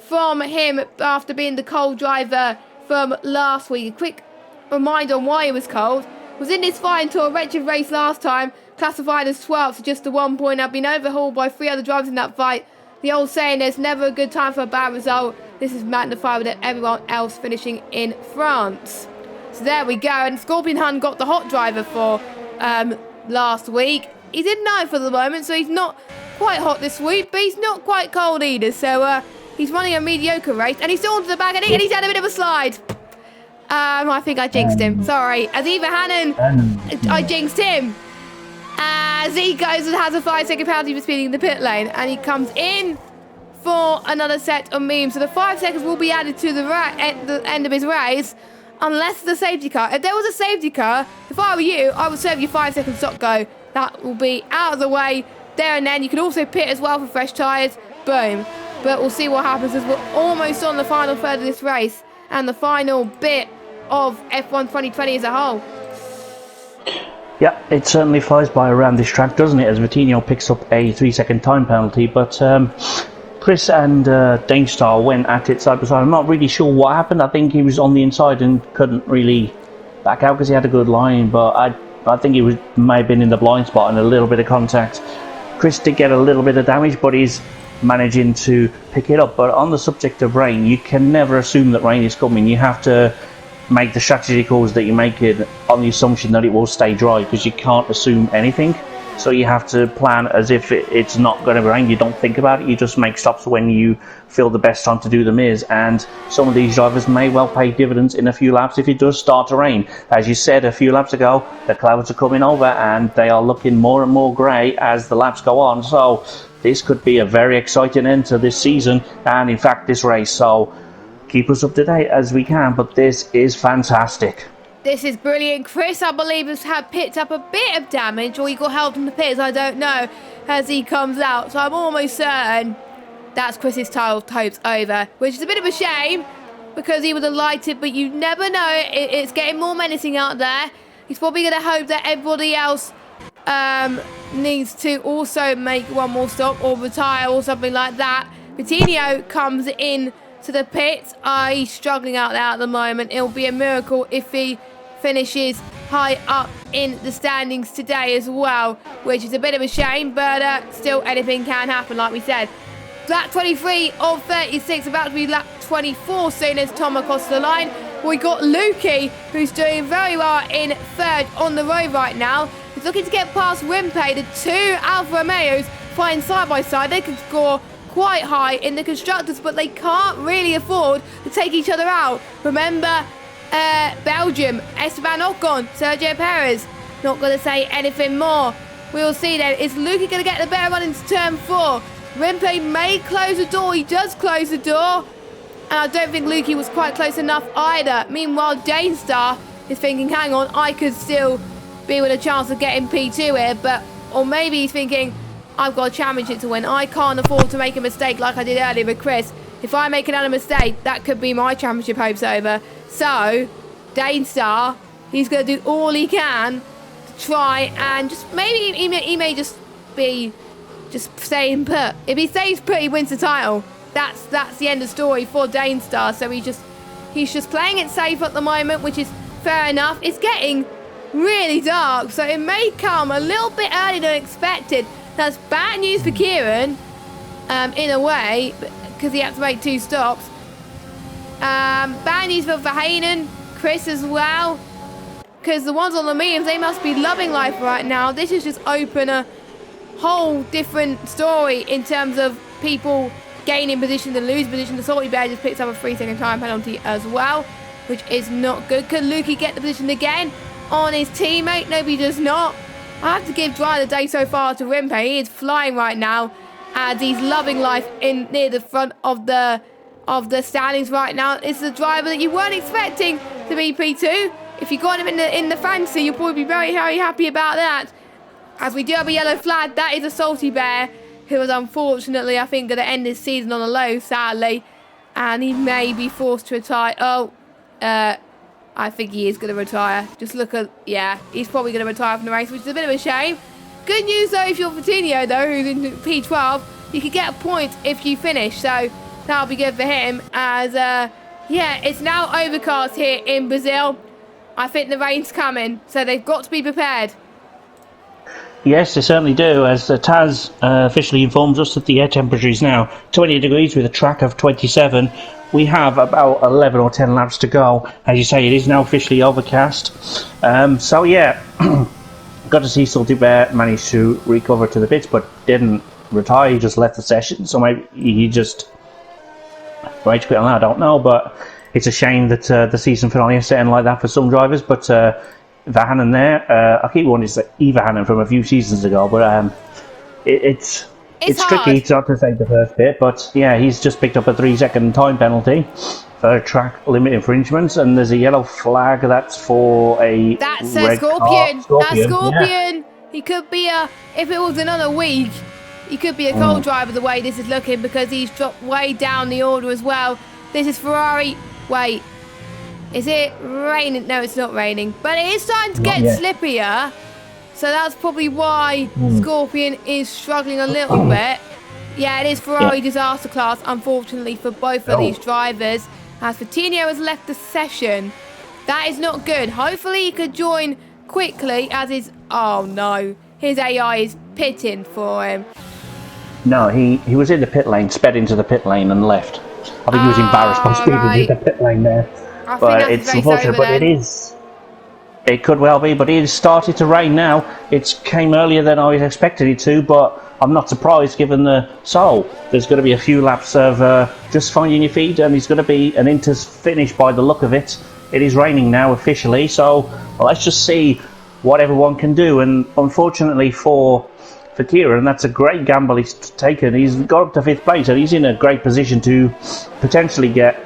Speaker 1: from him after being the cold driver from last week. A quick reminder on why he was cold. Was in this fight until a wretched race last time, classified as 12th, so just a 1 point. I've been overhauled by 3 other drivers in that fight. The old saying, there's never a good time for a bad result. This is magnified with everyone else finishing in France. So there we go. And Scorpion Hun got the hot driver for last week. He's in 9th for the moment, so he's not quite hot this week, but he's not quite cold either. So he's running a mediocre race, and he's still onto the back, and he's had a bit of a slide. I think I jinxed him. Sorry. Aziva Hannon, I jinxed him. As he goes and has a 5-second penalty for speeding in the pit lane, and he comes in for another set of memes. So the 5 seconds will be added to the end of his race, unless the safety car. If there was a safety car, if I were you, I would serve you 5 seconds stop go. That will be out of the way there and then. You can also pit as well for fresh tyres. Boom. But we'll see what happens as we're almost on the final third of this race and the final bit of F1 2020 as a whole.
Speaker 2: Yeah, it certainly flies by around this track, doesn't it, as Vitinho picks up a 3-second time penalty, but Chris and Dane Star went at it side by side. I'm not really sure what happened. I think he was on the inside and couldn't really back out because he had a good line, but I think he may have been in the blind spot and a little bit of contact. Chris did get a little bit of damage, but he's managing to pick it up. But on the subject of rain, you can never assume that rain is coming. You have to make the strategy calls that you make it on the assumption that it will stay dry, because you can't assume anything. So you have to plan as if it's not going to rain. You don't think about it. You just make stops when you feel the best time to do them is. And some of these drivers may well pay dividends in a few laps if it does start to rain. As you said a few laps ago, the clouds are coming over and they are looking more and more grey as the laps go on. So this could be a very exciting end to this season and, in fact, this race. So keep us up to date as we can, but this is fantastic.
Speaker 1: This is brilliant. Chris, I believe, has picked up a bit of damage, or he got help from the pits, I don't know, as he comes out. So I'm almost certain that's Chris's hopes over, which is a bit of a shame because he would have liked it, but you never know. It's getting more menacing out there. He's probably going to hope that everybody else needs to also make one more stop or retire or something like that. Vitinho comes in to the pits. He's struggling out there at the moment. It'll be a miracle if he finishes high up in the standings today as well, which is a bit of a shame, but still anything can happen, like we said. lap 23 of 36, about to be lap 24 soon as Tom across the line. We got Lukey, who's doing very well in third on the road right now. He's looking to get past Rimpe. The two Alfa Romeos flying side by side. They can score quite high in the constructors, but they can't really afford to take each other out. Remember, Belgium, Esteban Ocon, Sergio Perez. Not going to say anything more. We'll see then. Is Lukey going to get the better run into turn 4? Rimpe may close the door. He does close the door. And I don't think Lukey was quite close enough either. Meanwhile, Danestar is thinking, hang on, I could still be with a chance of getting P2 here. Or maybe he's thinking, I've got a championship to win. I can't afford to make a mistake like I did earlier with Chris. If I make another mistake, that could be my championship hopes over. So, Danestar, he's going to do all he can to try and just, maybe he may just be staying put. If he stays put, he wins the title. That's the end of the story for Danestar. So he's just playing it safe at the moment, which is fair enough. It's getting really dark, so it may come a little bit earlier than expected. That's bad news for Kieran, in a way, because he had to make 2 stops. Bad news for Verhainen, Chris as well, because the ones on the mediums, they must be loving life right now. This has just opened a whole different story in terms of people gaining position and lose position. The Salty Bear just picks up a 3-second time penalty as well, which is not good. Can Lukey get the position again on his teammate? No, he does not. I have to give Dry the day so far to Rimpe. He is flying right now as he's loving life in near the front of the standings right now. It's the driver that you weren't expecting to be P2. If you got him in the fantasy, you'll probably be very, very happy about that. As we do have a yellow flag, that is a Salty Bear, who is unfortunately, I think, going to end his season on a low, sadly. And he may be forced to retire. I think he is going to retire. Just look at, yeah, he's probably going to retire from the race, which is a bit of a shame. Good news, though, if you're Coutinho, though, who's in P12, you could get a point if you finish. So that'll be good for him. As, yeah, it's now overcast here in Brazil. I think the rain's coming, so they've got to be prepared.
Speaker 2: Yes, they certainly do, as Taz officially informs us that the air temperature is now 20 degrees with a track of 27. We have about 11 or 10 laps to go. As you say, it is now officially overcast. So, yeah, got to see Salty Bear manage to recover to the pits, but didn't retire. He just left the session, so maybe he just rage quit on that, I don't know. But it's a shame that the season finale is setting like that for some drivers, but Verhanen there, I keep wanting to say Verhanen from a few seasons ago, but it's tricky. It's not to say the first bit, but yeah, he's just picked up a 3-second time penalty for track limit infringements, and there's a yellow flag that's for a
Speaker 1: that's
Speaker 2: red
Speaker 1: Scorpion. That's Scorpion.
Speaker 2: Yeah.
Speaker 1: He could be if it was another week, he could be a cold driver the way this is looking, because he's dropped way down the order as well. This is Ferrari. Wait. Is it raining? No, it's not raining. But it is starting to get slippier. So that's probably why Scorpion is struggling a little bit. Yeah, it is Ferrari disaster class, unfortunately, for both of these drivers. As Coutinho has left the session. That is not good. Hopefully he could join quickly, as his... Oh, no. His AI is pitting for him.
Speaker 2: No, he was in the pit lane, sped into the pit lane and left. I think he was embarrassed by speeding into the pit lane there. But it's unfortunate, but it could well be, but it has started to rain now. It came earlier than I expected it to, but I'm not surprised given there's going to be a few laps of just finding your feet, and it's going to be an Inter's finish by the look of it. It is raining now officially, so let's just see what everyone can do. And unfortunately for Kieran, that's a great gamble he's taken. He's got up to 5th place, and he's in a great position to potentially get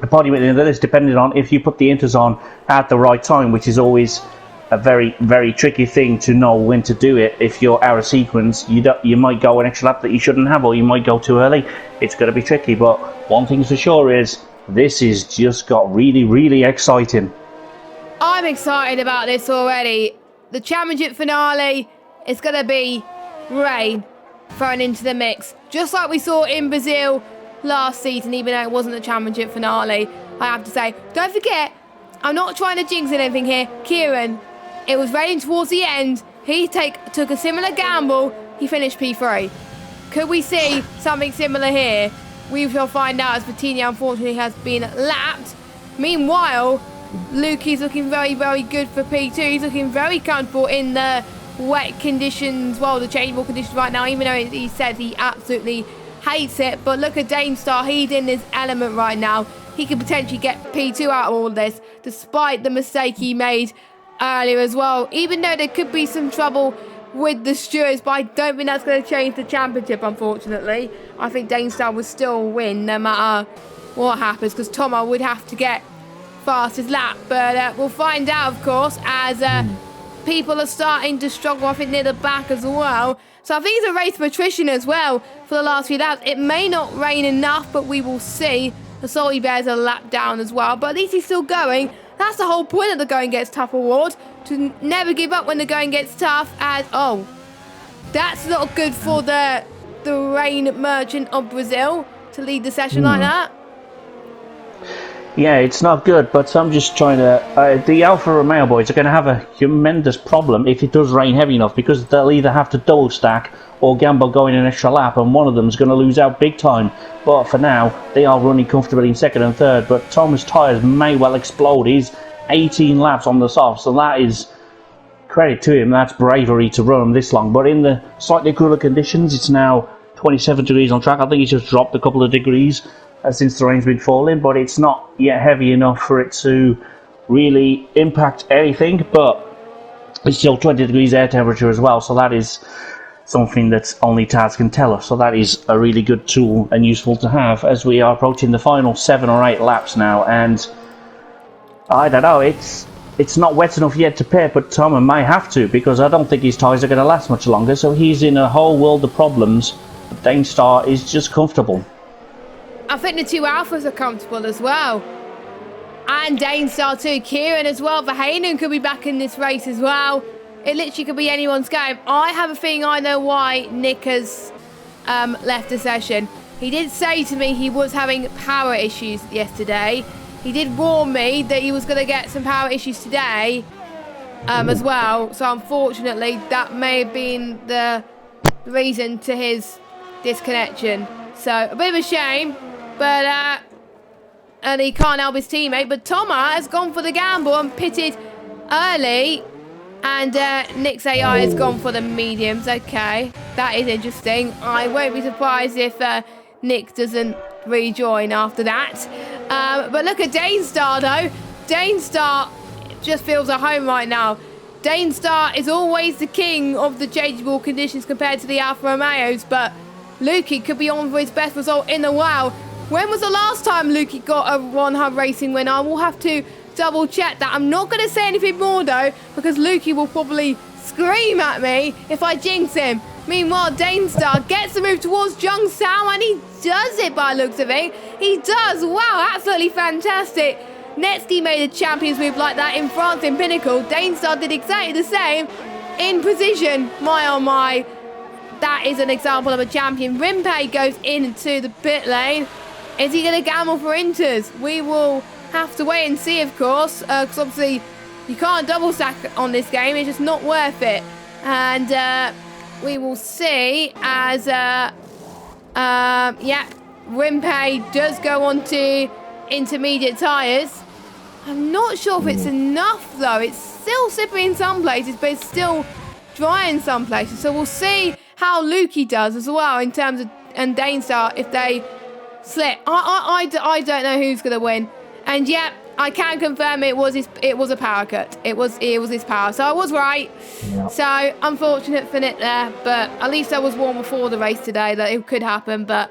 Speaker 2: a podium at the end of this, depending on if you put the inters on at the right time, which is always a very, very tricky thing to know when to do it. If you're out of sequence, you might go an extra lap that you shouldn't have, or you might go too early. It's going to be tricky, but one thing's for sure is this is just got really, really exciting.
Speaker 1: I'm excited about this already. The championship finale is going to be rain thrown into the mix, just like we saw in Brazil last season, even though it wasn't the championship finale. I have to say, don't forget, I'm not trying to jinx anything here. Kieran, it was raining towards the end. He took a similar gamble. He finished P3. Could we see something similar here? We shall find out, as Vitinha unfortunately has been lapped. Meanwhile, Lukey's looking very, very good for P2. He's looking very comfortable in the wet conditions, well, the changeable conditions right now, even though he said he absolutely hates it. But look at Danestar, he's in his element right now. He could potentially get P2 out of all of this, despite the mistake he made earlier as well. Even though there could be some trouble with the stewards, but I don't think that's going to change the championship, unfortunately. I think Danestar will still win no matter what happens, because Tomo would have to get fastest lap. But we'll find out, of course, as people are starting to struggle, I think, near the back as well. So I think it's a race for attrition as well for the last few laps. It may not rain enough, but we will see. The Salty Bears are lap down as well, but at least he's still going. That's the whole point of the Going Gets Tough award, to never give up when the going gets tough. As that's not good for the Rain Merchant of Brazil to lead the session like that.
Speaker 2: Yeah, it's not good, but I'm just trying to... the Alfa Romeo boys are going to have a tremendous problem if it does rain heavy enough, because they'll either have to double stack or gamble going an extra lap, and one of them is going to lose out big time. But for now, they are running comfortably in second and third, but Thomas' tyres may well explode. He's 18 laps on the soft, so that is credit to him. That's bravery to run them this long. But in the slightly cooler conditions, it's now 27 degrees on track. I think he's just dropped a couple of degrees since the rain's been falling, but it's not yet heavy enough for it to really impact anything. But it's still 20 degrees air temperature as well, so that is something that only Taz can tell us. So that is a really good tool and useful to have as we are approaching the final 7 or 8 laps now. And I don't know, it's not wet enough yet to pit, but Tom may have to, because I don't think his tyres are going to last much longer. So he's in a whole world of problems. But Danestar is just comfortable.
Speaker 1: I think the two Alphas are comfortable as well. And Danestar too. Kieran as well. Verheyen could be back in this race as well. It literally could be anyone's game. I have a feeling I know why Nick has left the session. He did say to me he was having power issues yesterday. He did warn me that he was going to get some power issues today as well. So unfortunately, that may have been the reason to his disconnection. So a bit of a shame. But and he can't help his teammate. But Thomas has gone for the gamble and pitted early. And Nick's AI has gone for the mediums. Okay, that is interesting. I won't be surprised if Nick doesn't rejoin after that. But look at Danestar though. Danestar just feels at home right now. Danestar is always the king of the changeable conditions compared to the Alfa Romeos. But Lukey could be on for his best result in a while. When was the last time Lukey got a OneHubRacing win? I will have to double check that. I'm not going to say anything more though, because Lukey will probably scream at me if I jinx him. Meanwhile, Danestar gets the move towards Jung Sao, and he does it by the looks of it. He does. Wow, absolutely fantastic. Netsky made a champion's move like that in France in Pinnacle. Danestar did exactly the same in precision. My oh my. That is an example of a champion. Rimpe goes into the pit lane. Is he going to gamble for Inters? We will have to wait and see, of course, because obviously you can't double stack on this game. It's just not worth it. And we will see as, yeah, Rimpe does go on to intermediate tyres. I'm not sure if it's enough, though. It's still slippery in some places, but it's still dry in some places. So we'll see how Lukey does as well in terms of, and Danestar, if they slip. I don't know who's going to win. And yeah, I can confirm it was a power cut. It was his power. So I was right. Yeah. So unfortunate for Nick there, but at least I was warned before the race today that it could happen, but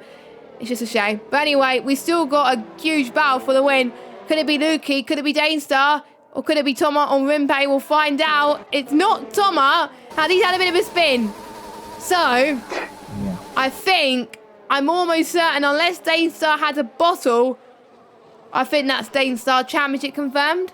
Speaker 1: it's just a shame. But anyway, we still got a huge battle for the win. Could it be Lukey? Could it be Danestar? Or could it be Toma on Rimpe? We'll find out. It's not Toma. And he's had a bit of a spin. So, yeah. I think, I'm almost certain, unless Danestar had a bottle, I think that's Danestar Championship confirmed.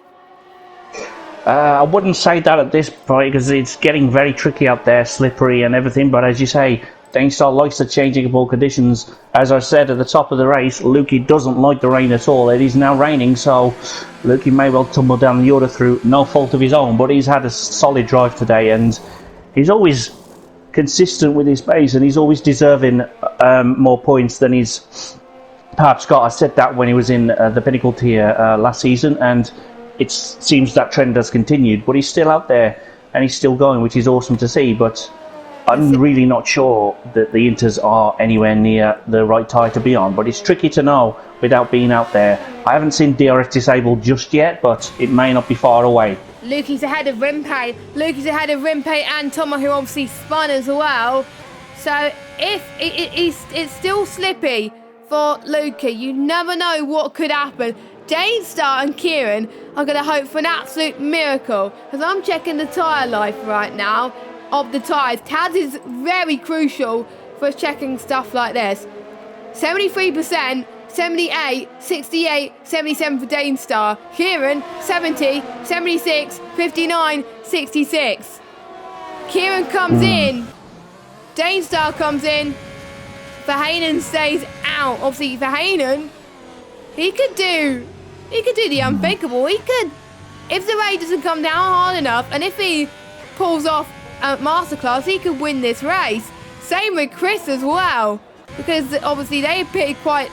Speaker 2: I wouldn't say that at this point, because it's getting very tricky out there, slippery and everything. But as you say, Danestar likes the changing ball conditions. As I said at the top of the race, Lukey doesn't like the rain at all. It is now raining, so Lukey may well tumble down the order through no fault of his own. But he's had a solid drive today, and he's always consistent with his pace, and he's always deserving more points than he's perhaps got. I said that when he was in the Pinnacle tier last season, and it seems that trend has continued. But he's still out there, and he's still going, which is awesome to see. But I'm really not sure that the Inters are anywhere near the right tyre to be on, but it's tricky to know without being out there. I haven't seen DRS disabled just yet, but it may not be far away.
Speaker 1: Lukey's ahead of Rimpe. Lukey's ahead of Rimpe and Tomo, who obviously spun as well. So if it's still slippy for Lukey, you never know what could happen. Danestar and Kieran are going to hope for an absolute miracle, because I'm checking the tyre life right now of the tyres. Taz is very crucial for checking stuff like this. 73%, 78, 68, 77 for Danestar. Kieran, 70, 76, 59, 66. Kieran comes in. Danestar comes in. Verheyen stays out. Obviously, Verheyen, he could do the unthinkable. He could, if the raid doesn't come down hard enough, and if he pulls off Masterclass, he could win this race. Same with Chris as well, because obviously they pitted quite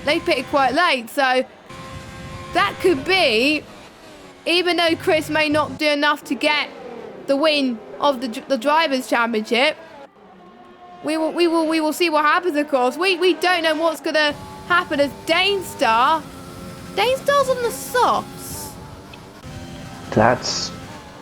Speaker 1: late, so that could be, even though Chris may not do enough to get the win of the Drivers' Championship, we will see what happens. Of course, we don't know what's gonna happen as Danestar's on the softs.
Speaker 2: That's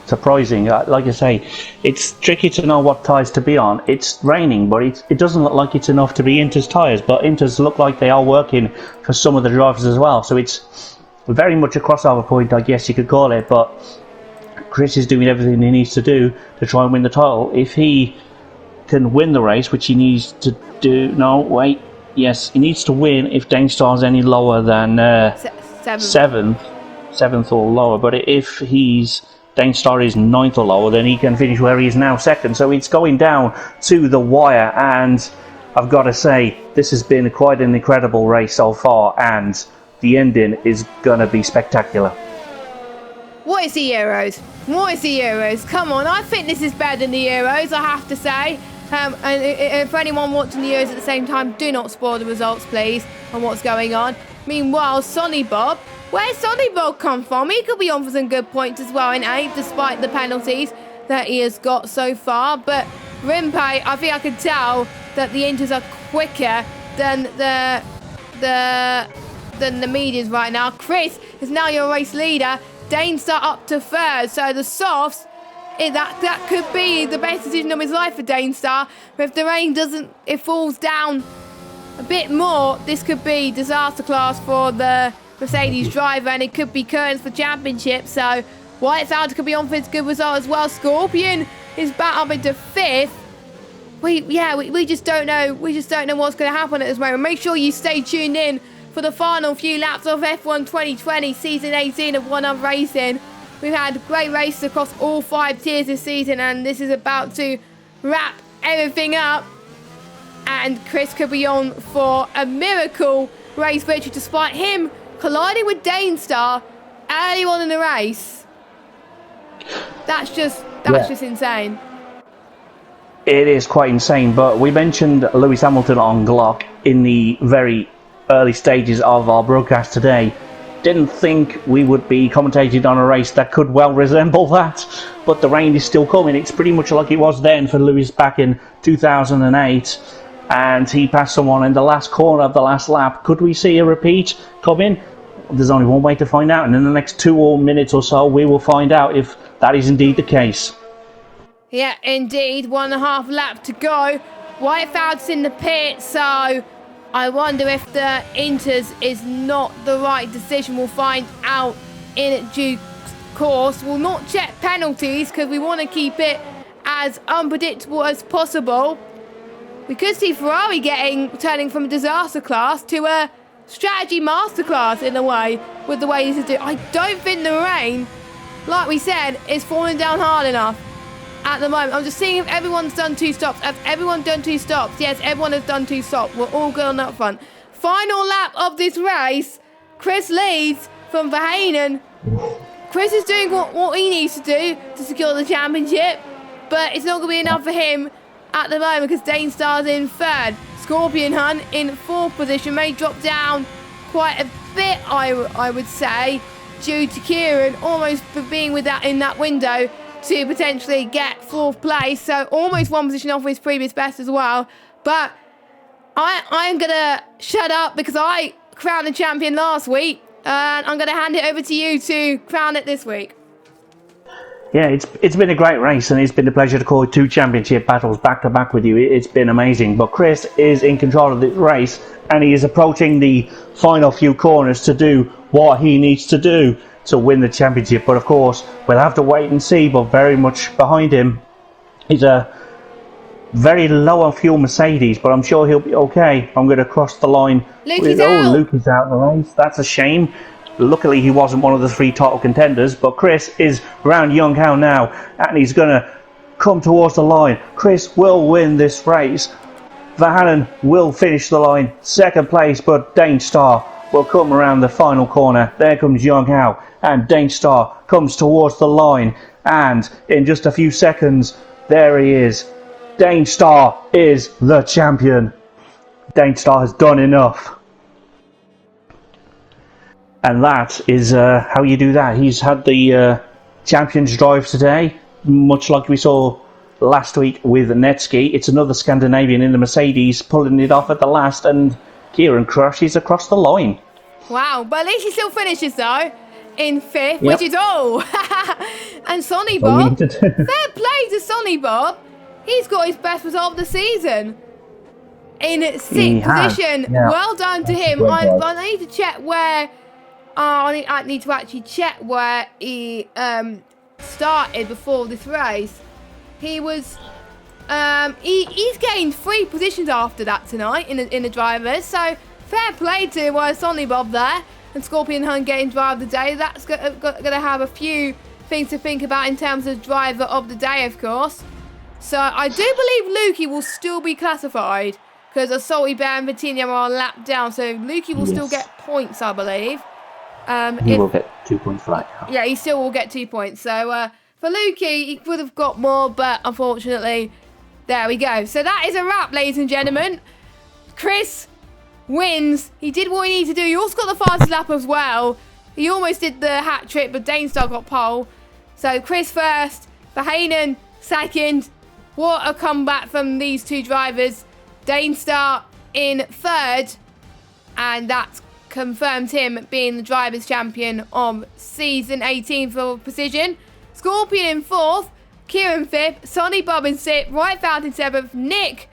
Speaker 2: surprising. Like I say, it's tricky to know what tyres to be on. It's raining, but it doesn't look like it's enough to be Inter's tyres, but Inter's look like they are working for some of the drivers as well, so it's very much a crossover point, I guess you could call it. But Chris is doing everything he needs to do to try and win the title. If he can win the race, which he needs to do, yes, he needs to win if Danestar's any lower than seventh or lower, but if Danestar is 9th or lower, then he can finish where he is now, 2nd. So it's going down to the wire, and I've got to say, this has been quite an incredible race so far, and the ending is going to be spectacular.
Speaker 1: What is the Euros? What is the Euros? Come on, I think this is better than the Euros, I have to say. And for anyone watching the Euros at the same time, do not spoil the results, please, on what's going on. Meanwhile, Sonny Bob, where's Sonny Bob come from? He could be on for some good points as well in 8th, despite the penalties that he has got so far. But Rimpe, I think I can tell that the Inters are quicker than the medias right now. Chris is now your race leader. Danestar up to 3rd. So the softs, that could be the best decision of his life for Danestar. But if the rain it falls down a bit more, this could be disaster class for the Mercedes driver, and it could be curtains for championship. So Whiteout could be on for his good result as well. Scorpion is back up into 5th. We just don't know. We just don't know what's going to happen at this moment. Make sure you stay tuned in for the final few laps of F1 2020 season 18 of OneHubRacing. We've had great races across all 5 tiers this season, and this is about to wrap everything up. And Chris could be on for a miracle race victory, despite him colliding with Danestar early on in the race. That's just insane.
Speaker 2: It is quite insane, but we mentioned Lewis Hamilton on Glock in the very early stages of our broadcast today. Didn't think we would be commentating on a race that could well resemble that, but the rain is still coming. It's pretty much like it was then for Lewis back in 2008, and he passed someone in the last corner of the last lap. Could we see a repeat coming? There's only one way to find out, and in the next 2 minutes or so we will find out if that is indeed the case.
Speaker 1: Yeah, indeed. 1.5 lap to go. Whiteout's in the pit, so I wonder if the Inters is not the right decision. We'll find out in due course. We'll not check penalties because we want to keep it as unpredictable as possible. We could see Ferrari turning from a disaster class to a strategy masterclass in a way, with the way this is doing. I don't think the rain, like we said, is falling down hard enough at the moment. I'm just seeing if everyone's done 2 stops. Has everyone done 2 stops? Yes, everyone has done 2 stops. We're all good on that front. Final lap of this race. Chris leads from Verheyen. Chris is doing what he needs to do to secure the championship, but it's not going to be enough for him at the moment because Dainstar's in third. Scorpion Hunt in fourth position, may drop down quite a bit, I would say, due to Kieran almost being with that in that window to potentially get fourth place. So almost one position off his previous best as well. But I'm going to shut up because I crowned the champion last week. And I'm going to hand it over to you to crown it this week.
Speaker 2: Yeah, it's been a great race, and it's been a pleasure to call 2 championship battles back to back with you. It's been amazing. But Chris is in control of this race, and he is approaching the final few corners to do what he needs to do to win the championship. But of course, we'll have to wait and see. But very much behind him is a very low on fuel Mercedes, but I'm sure he'll be okay. I'm going to cross the line.
Speaker 1: Lukey's out.
Speaker 2: Lukey's out of the race. That's a shame. Luckily, he wasn't one of the 3 title contenders, but Chris is around Younghow now, and he's going to come towards the line. Chris will win this race. Verhanen will finish the line second place, but Dainstar will come around the final corner. There comes Younghow, and Dainstar comes towards the line, and in just a few seconds, there he is. Dainstar is the champion. Dainstar has done enough. And that is how you do that. He's had the Champions Drive today, much like we saw last week with Netsky. It's another Scandinavian in the Mercedes pulling it off at the last, and Kieran crashes across the line.
Speaker 1: Wow, but at least he still finishes though in fifth,
Speaker 2: Yep.
Speaker 1: which is all. And Sonny Bob, fair play to Sonny Bob. He's got his best result of the season in 6th position.
Speaker 2: Yeah.
Speaker 1: Well done to him. I need to check where. I need to actually check where he started before this race. He was he's gained 3 positions after that tonight in the drivers. So fair play to Sonny Bob there, and Scorpion Hunt getting driver of the day. That's going to have a few things to think about in terms of driver of the day, of course. So I do believe Lukey will still be classified because Salty Bear and Vitinha are a lap down. So Lukey will still get points, I believe.
Speaker 2: He will get 2 points for that.
Speaker 1: Yeah, he still will get 2 points. So for Lukey, he would have got more, but unfortunately, there we go. So that is a wrap, ladies and gentlemen. Chris wins. He did what he needed to do. He also got the fastest lap as well. He almost did the hat trick, but Dainstar got pole. So Chris first, Verhanen second. What a comeback from these 2 drivers. Dainstar in third, and that's confirmed him being the drivers' champion of season 18 for Precision. Scorpion in fourth, Kieran fifth, Sonny Bob in sixth, Wright Fountain seventh, Nick,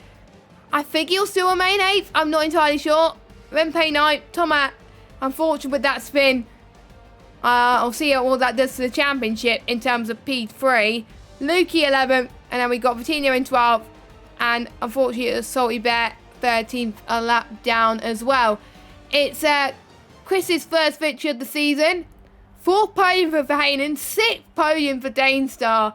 Speaker 1: I think he'll still remain eighth, I'm not entirely sure. Rempe ninth, Tomat, unfortunate with that spin. I'll see how all that does to the championship in terms of P3. Lukey 11th, and then we got Vitinha in 12th, and unfortunately Salty Bear 13th, a lap down as well. It's Chris's first victory of the season. 4th podium for Verhanen, 6th podium for Dainstar.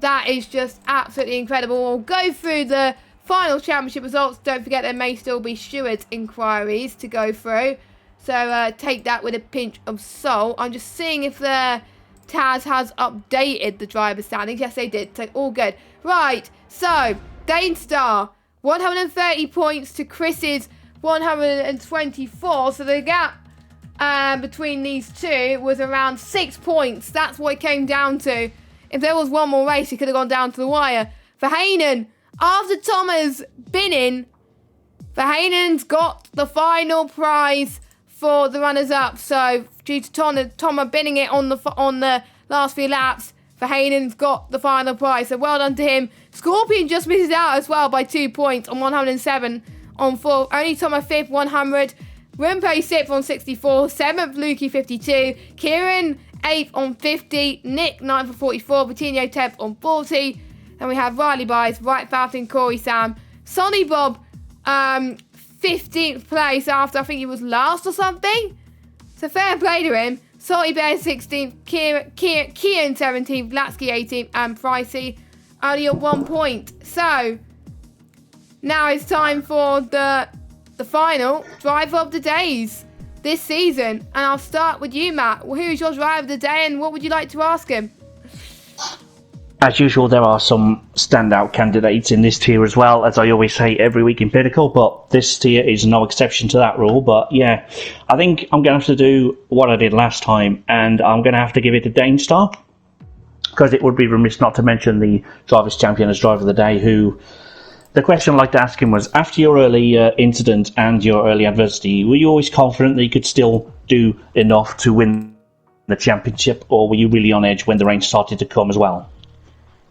Speaker 1: That is just absolutely incredible. We'll go through the final championship results. Don't forget there may still be stewards inquiries to go through. So take that with a pinch of salt. I'm just seeing if the Taz has updated the driver standings. Yes, they did. So all good. Right, so Dainstar, 130 points to Chris's 124, so the gap between these two was around 6 points. That's what it came down to. If there was one more race, it could have gone down to the wire. Verhanen, after Thomas binning, Verhanen's got the final prize for the runners-up. So due to Thomas binning it on the last few laps, Verhanen's got the final prize. So well done to him. Scorpion just misses out as well by 2 points on 107. On 4th, only Thomas 5th, 100. Rempe 6th on 64. 7th, Lukey 52. Kieran 8th on 50. Nick 9th on 44. Vitinha 10th on 40. And we have Riley Byes, Wright Fountain, Corey Sam. Sonny Bob 15th place after I think he was last or something. So fair play to him. Salty Bear 16th. Kian 17th. Latsky 18th. And Pricey only at 1 point. So now it's time for the final driver of the days this season. And I'll start with you, Matt. Who's your driver of the day and what would you like to ask him?
Speaker 2: as usual, there are some standout candidates in this tier as well, as I always say every week in Pinnacle, but this tier is no exception to that rule. But yeah, I think I'm going to have to do what I did last time, and I'm going to have to give it to Dane Star, because it would be remiss not to mention the Drivers' Champion as Driver of the Day, who the question I'd like to ask him was, after your early incident and your early adversity, were you always confident that you could still do enough to win the championship, or were you really on edge when the rain started to come as well?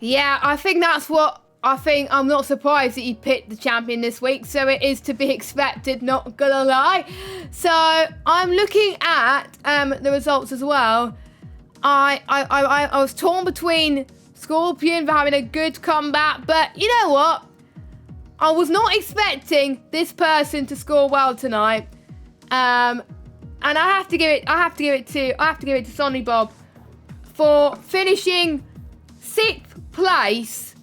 Speaker 1: Yeah, I think that's what I think. I'm not surprised that you picked the champion this week, so it is to be expected, not gonna lie. So I'm looking at the results as well. I was torn between Scorpion for having a good comeback, but you know what? I was not expecting this person to score well tonight, and I have to give it to Sonny Bob for finishing 6th place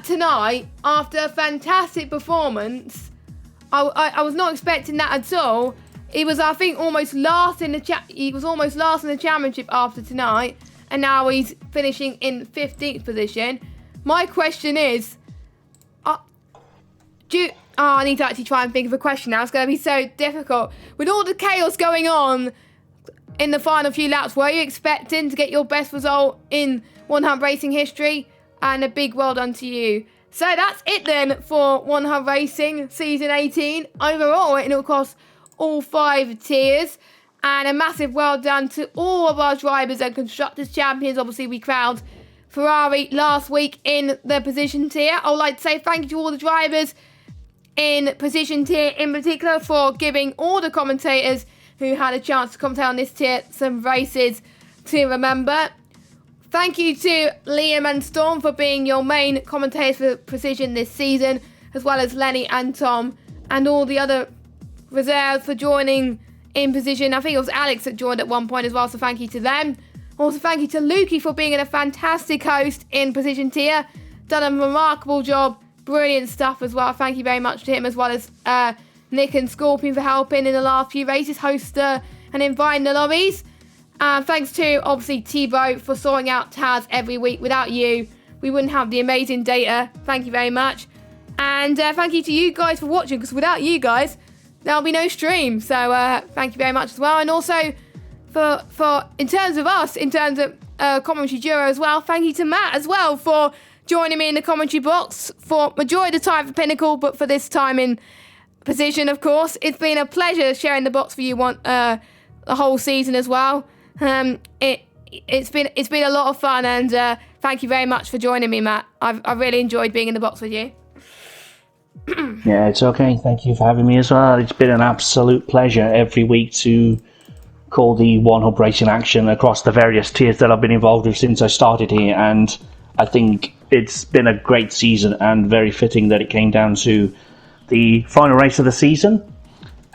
Speaker 1: tonight after a fantastic performance. I was not expecting that at all. He was, I think, almost last in the championship after tonight, and now he's finishing in 15th position. My question is, I need to actually try and think of a question now. It's going to be so difficult. With all the chaos going on in the final few laps, were you expecting to get your best result in OneHubRacing history? And a big well done to you. So that's it then for OneHubRacing Season 18. Overall, it'll across all 5 tiers. And a massive well done to all of our drivers and constructors champions. Obviously, we crowned Ferrari last week in the position tier. I would like to say thank you to all the drivers in position tier in particular for giving all the commentators who had a chance to commentate on this tier some races to remember. Thank you to Liam and Storm for being your main commentators for Precision this season, as well as Lenny and Tom, and all the other reserves for joining in Precision. I think it was Alex that joined at one point as well, so thank you to them. Also, thank you to Lukey for being a fantastic host in Precision Tier. Done a remarkable job, brilliant stuff as well. Thank you very much to him, as well as Nick and Scorpion for helping in the last few races, host and inviting the lobbies. Thanks to, obviously, T-Boat for sorting out Taz every week. Without you, we wouldn't have the amazing data. Thank you very much. And thank you to you guys for watching, because without you guys, there'll be no stream. So thank you very much as well. And also, for in terms of us, in terms of commentary duo as well, thank you to Matt as well for joining me in the commentary box for majority of the time for Pinnacle, but for this time in Position, of course. It's been a pleasure sharing the box for you the whole season as well. It's been a lot of fun, and thank you very much for joining me, Matt. I've really enjoyed being in the box with you.
Speaker 2: Yeah, it's okay. Thank you for having me as well. It's been an absolute pleasure every week to call the OneHubRacing action across the various tiers that I've been involved with since I started here, and I think it's been a great season and very fitting that it came down to the final race of the season.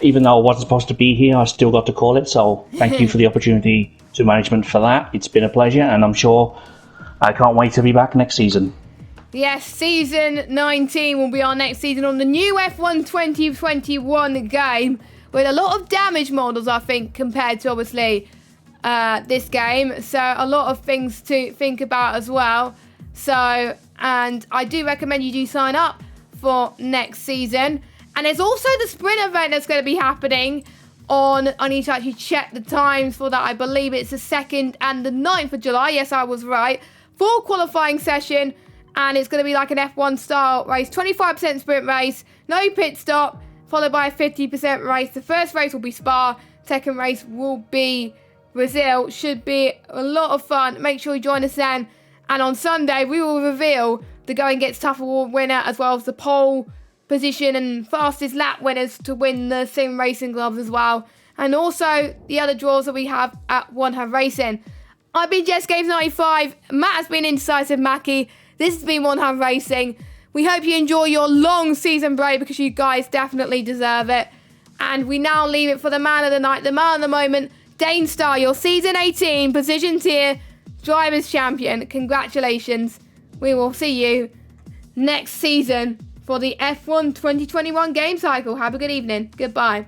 Speaker 2: Even though I wasn't supposed to be here, I still got to call it, so thank you for the opportunity to management for that. It's been a pleasure, and I'm sure I can't wait to be back next season.
Speaker 1: Yes, Season 19 will be our next season on the new F1 2021 game, with a lot of damage models, I think, compared to, obviously, this game. So, a lot of things to think about as well. So, and I do recommend you do sign up for next season. And there's also the sprint event that's going to be happening on, I need to actually check the times for that. I believe it's the 2nd and the 9th of July. Yes, I was right. Full qualifying session. And it's going to be like an F1 style race. 25% sprint race. No pit stop. Followed by a 50% race. The first race will be Spa. Second race will be Brazil. Should be a lot of fun. Make sure you join us then. And on Sunday, we will reveal the Going Gets Tough Award winner, as well as the pole position and fastest lap winners to win the Sim Racing gloves as well. And also the other draws that we have at OneHubRacing. I've been JessGames95. Matt has been Indecisive Mackie. This has been OneHubRacing. We hope you enjoy your long season break, because you guys definitely deserve it. And we now leave it for the man of the night, the man of the moment, Dane Star, your Season 18 Position Tier Drivers Champion. Congratulations. We will see you next season for the F1 2021 game cycle. Have a good evening. Goodbye.